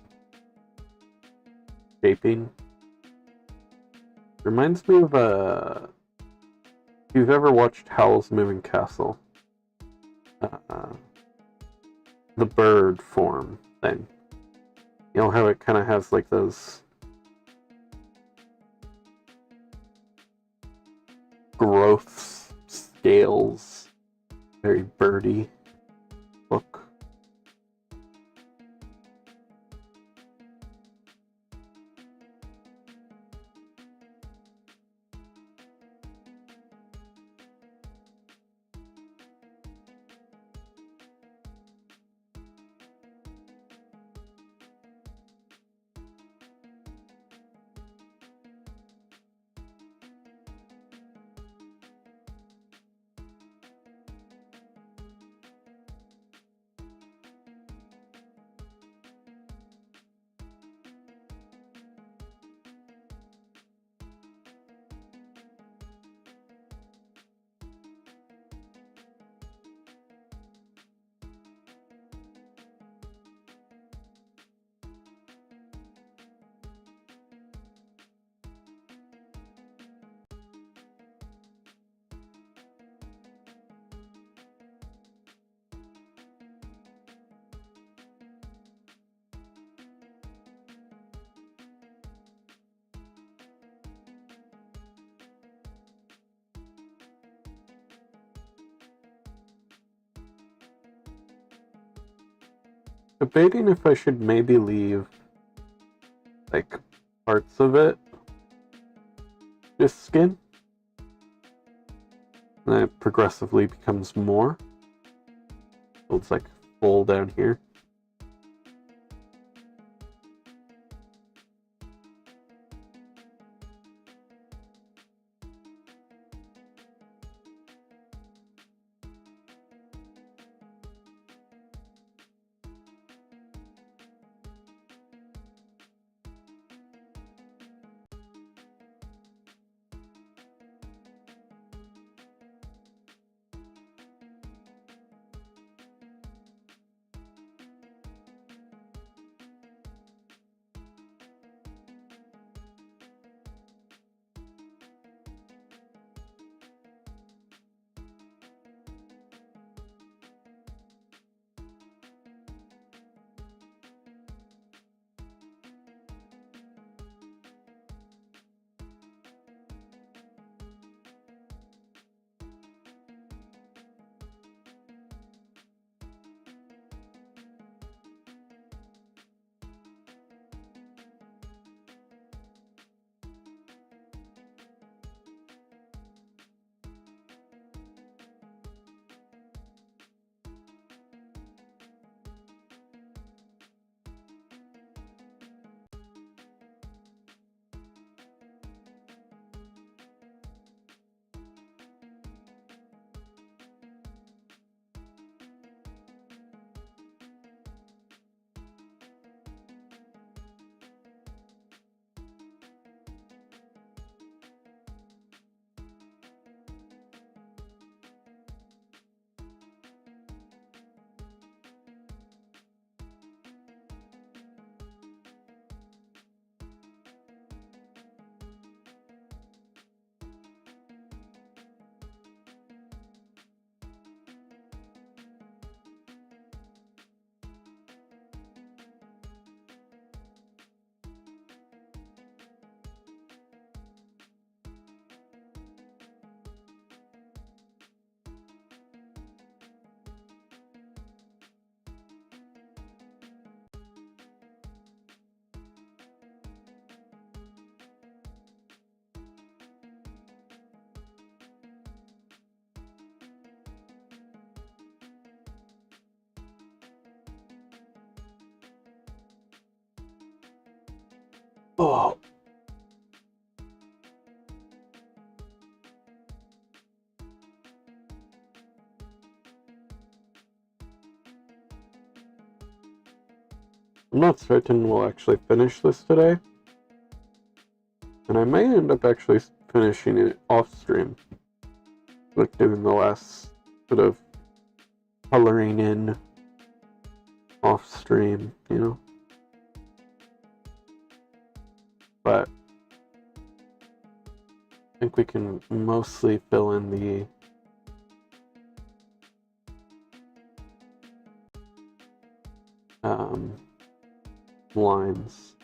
shaping? Reminds me of if you've ever watched Howl's Moving Castle. The bird form thing. You know how it kind of has like those growths, scales, very birdy look. Debating if I should maybe leave like parts of it just skin, and then it progressively becomes more. So it's like full down here. Oh. I'm not certain we'll actually finish this today. And I may end up actually finishing it off stream. Like doing the last bit of coloring in off stream, you know. But I think we can mostly fill in the lines.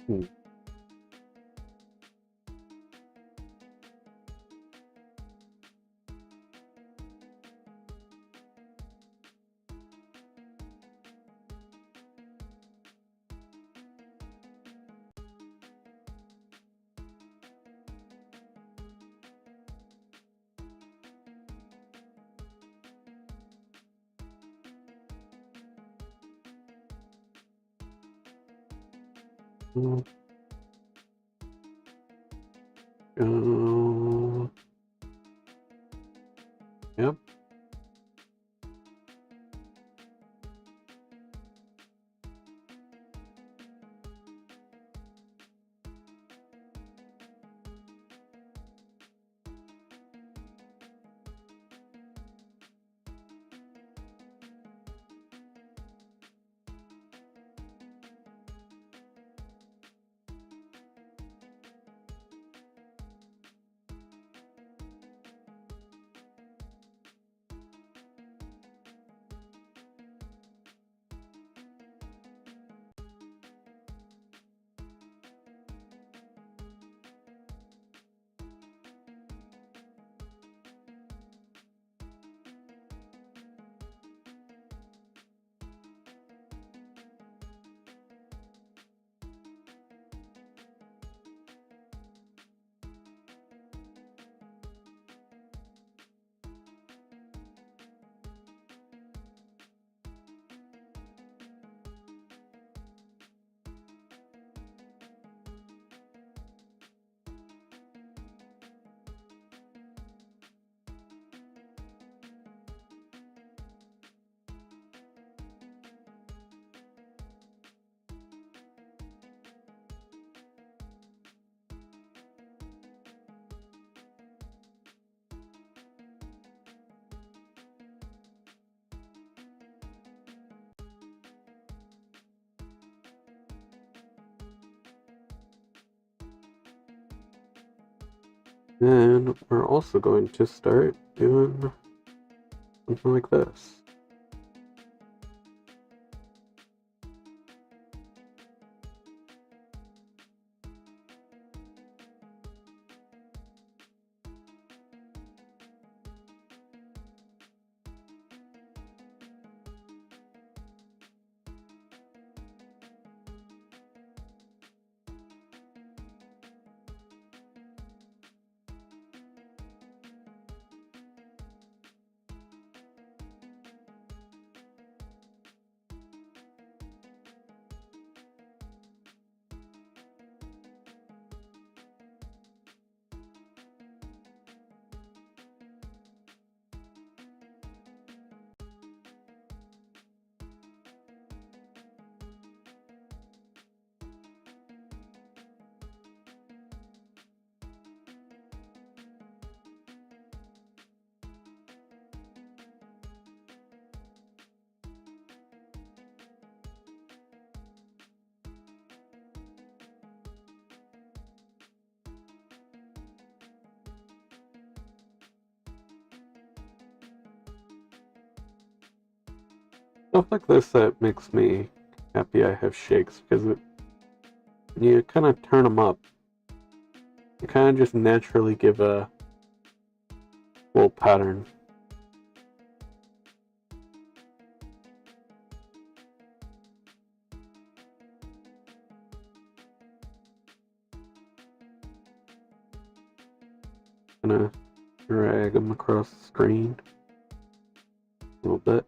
Hmm. Mm. Yep. Then we're also going to start doing something like this. Stuff like this that makes me happy I have shakes, because you kind of turn them up. You kind of just naturally give a full pattern. Gonna drag them across the screen a little bit.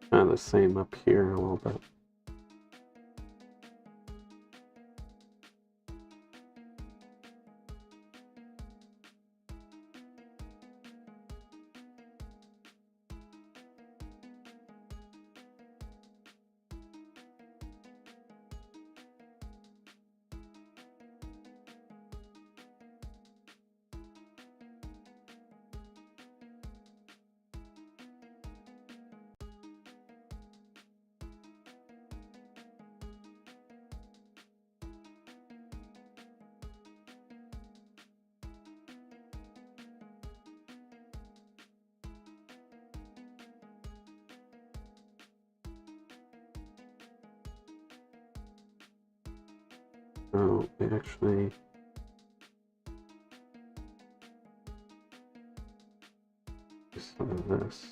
Kind of the same up here a little bit. Oh, we actually do some of this.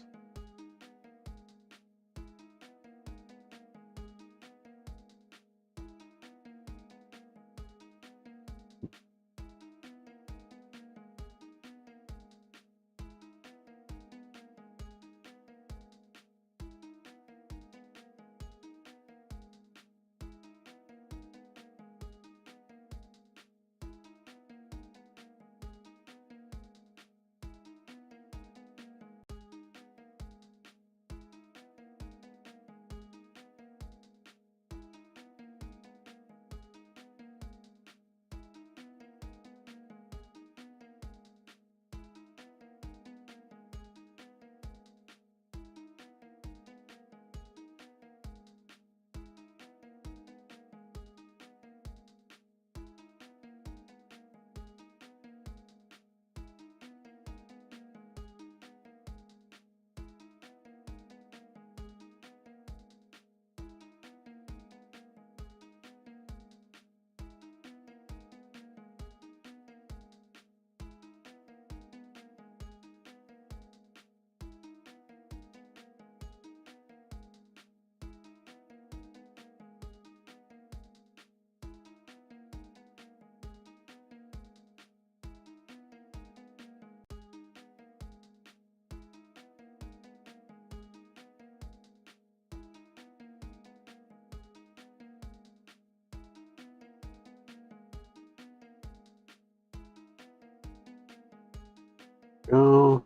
Go.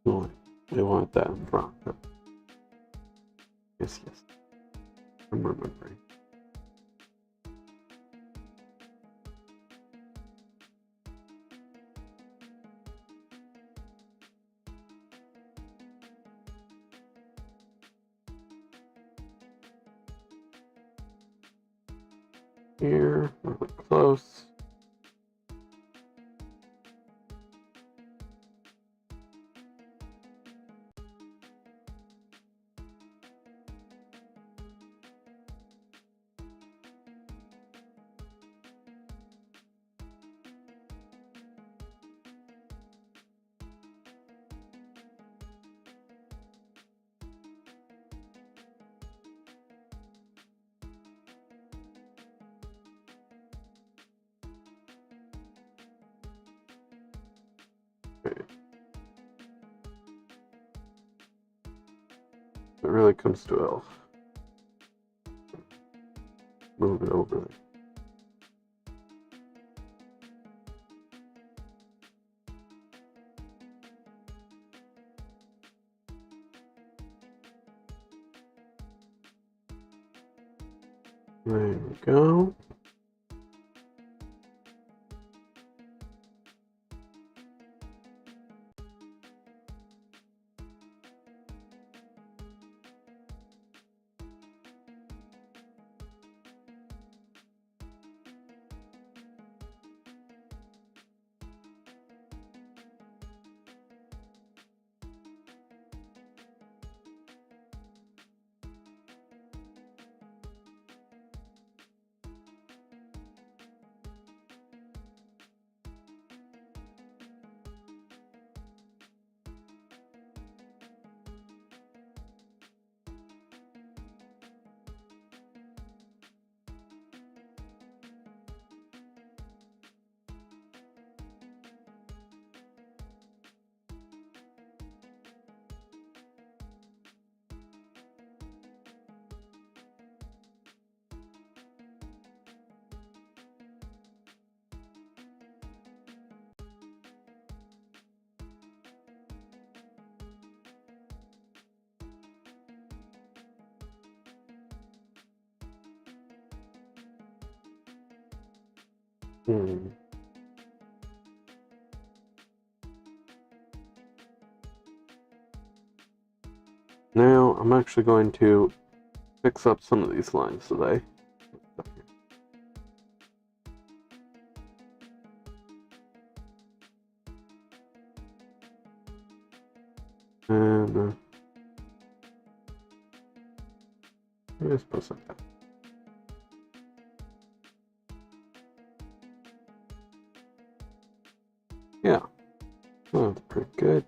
We want that in front. Yes, yes. I'm remembering. Here, really close. It really comes to elf. Move it over there. There we go. Now I'm actually going to fix up some of these lines today. And just put like that. Yeah, that's pretty good.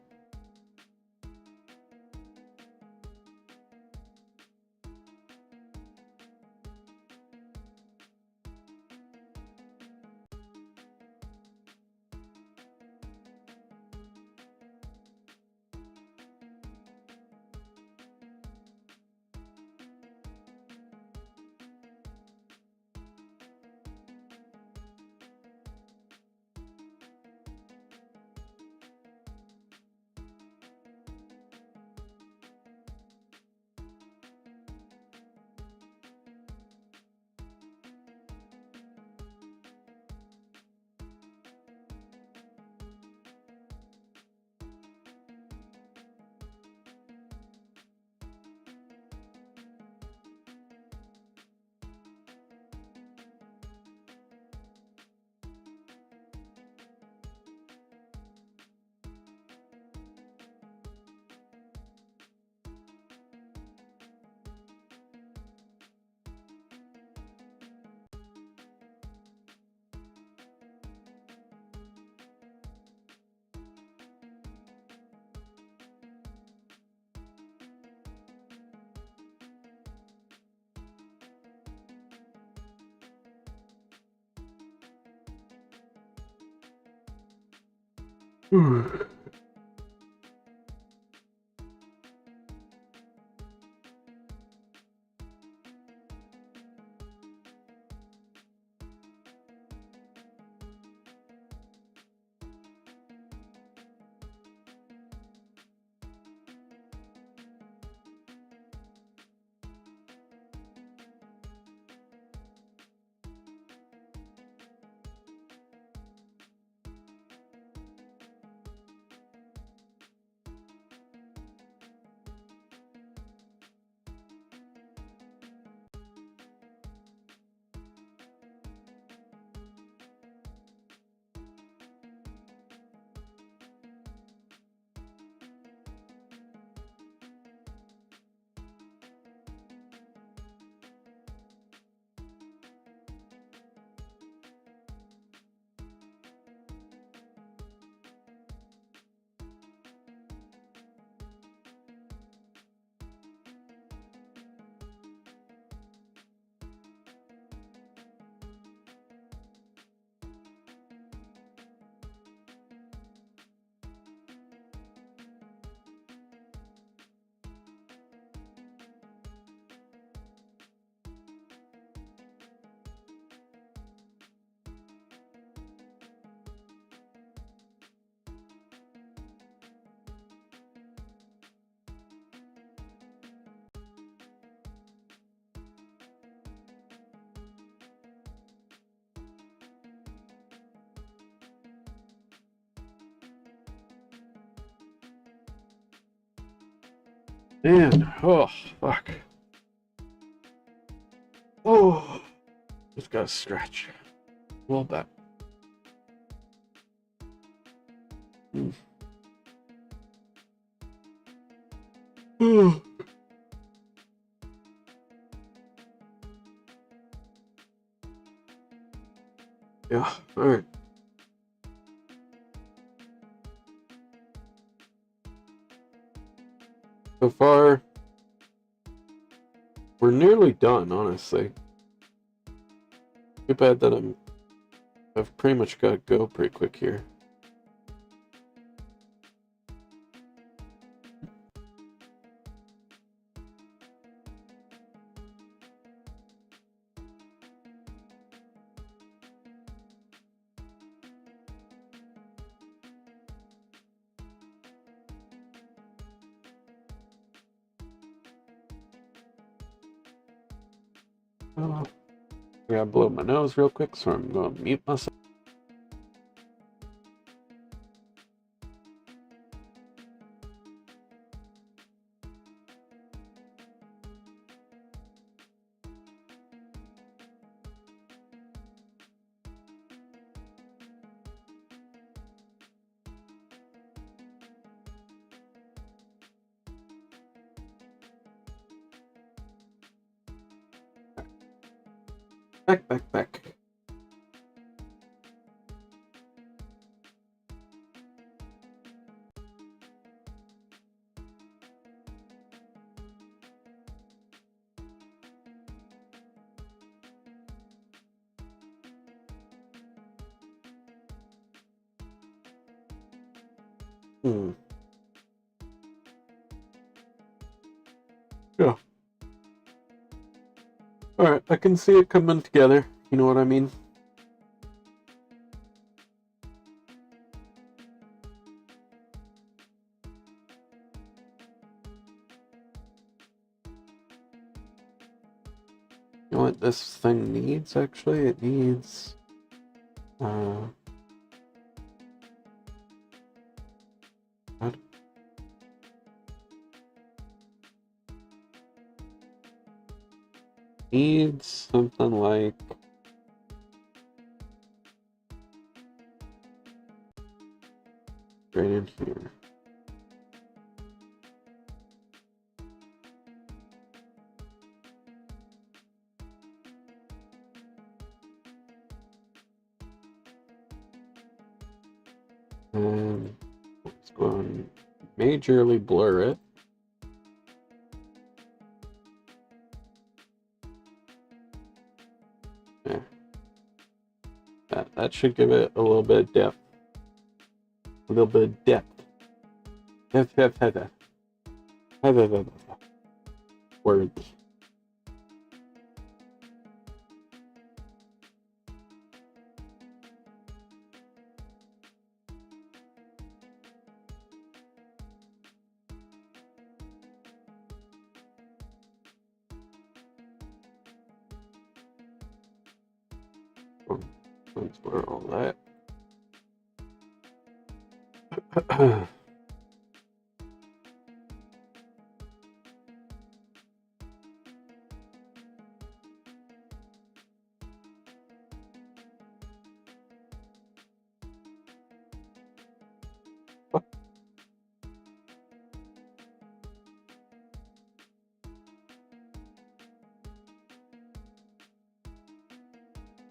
Man, oh, fuck. Oh, just gotta stretch. A little bit. Yeah, alright. So far, we're nearly done, honestly. Too bad that I've pretty much got to go pretty quick here. I gotta blow my nose real quick, so I'm gonna mute myself. Back. Yeah. Alright, I can see it coming together. You know what I mean? You know what this thing needs, actually? It needs... what? Needs something like... right in here. And let's go and majorly blur it. There. That should give it a little bit of depth. A little bit of depth. Words. Let's blur all that.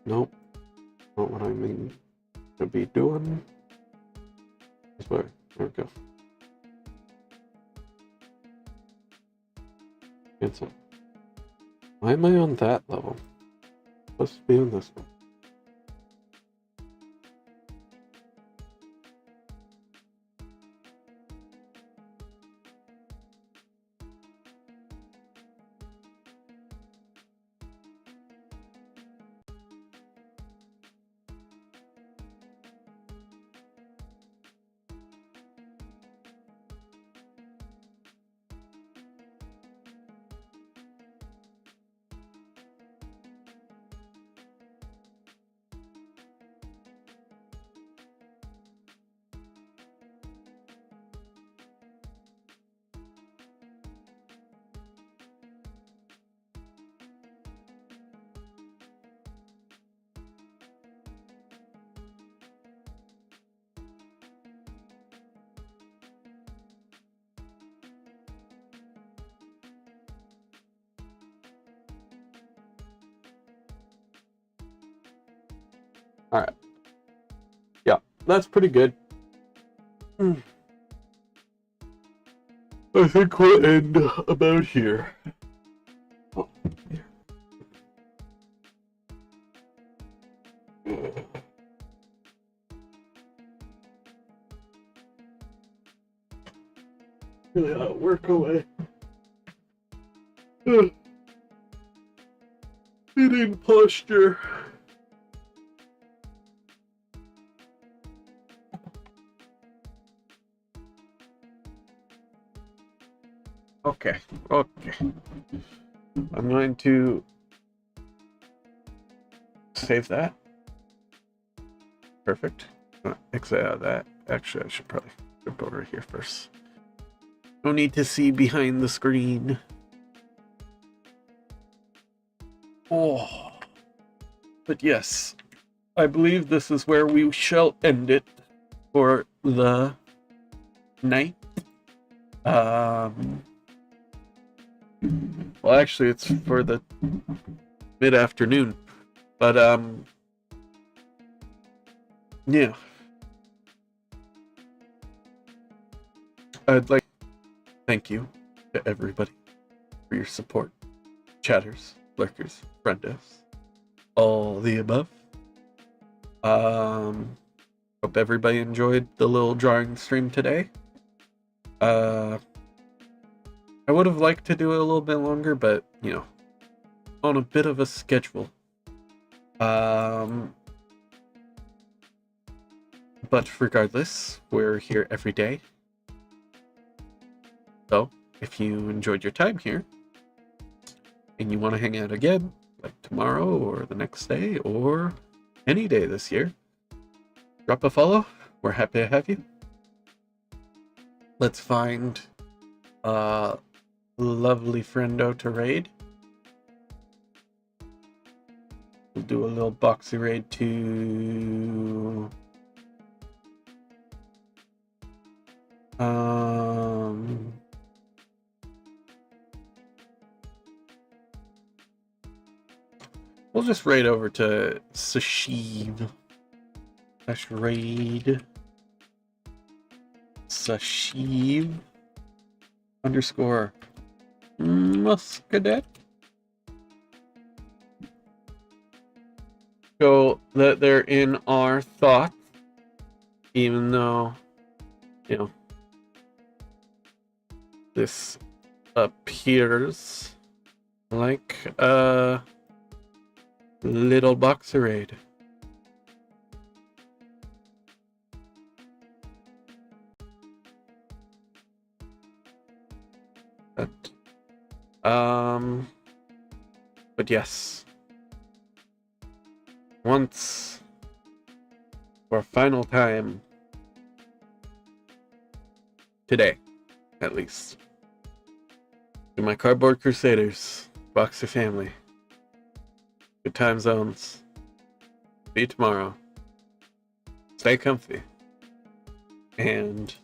Nope, not what I mean to be doing. This way. There we go. Cancel. Why am I on that level? Supposed to be on this one. Alright. Yeah, that's pretty good. I think we'll end about here. Oh, here. Really ought to work away. Sitting posture. Okay. I'm going to save that. Perfect. Exit out of that. Actually, I should probably jump over here first. No need to see behind the screen. Oh. But yes, I believe this is where we shall end it for the night. Well, actually, it's for the mid-afternoon. But, yeah. I'd like to thank you to everybody for your support. Chatters, lurkers, friendos, all the above. Hope everybody enjoyed the little drawing stream today. I would have liked to do it a little bit longer, but, you know, on a bit of a schedule. But regardless, we're here every day. So, if you enjoyed your time here, and you want to hang out again, like tomorrow or the next day, or any day this year, drop a follow. We're happy to have you. Let's find a lovely friendo to raid. We'll do a little boxy raid to... We'll just raid over to Sashiv. /raid Sashiv _ Muscadet. So that they're in our thoughts, even though, you know, this appears like a little boxer raid. But yes, once for a final time today, at least, to my Cardboard Crusaders, Boxer family, good time zones. See you tomorrow. Stay comfy. And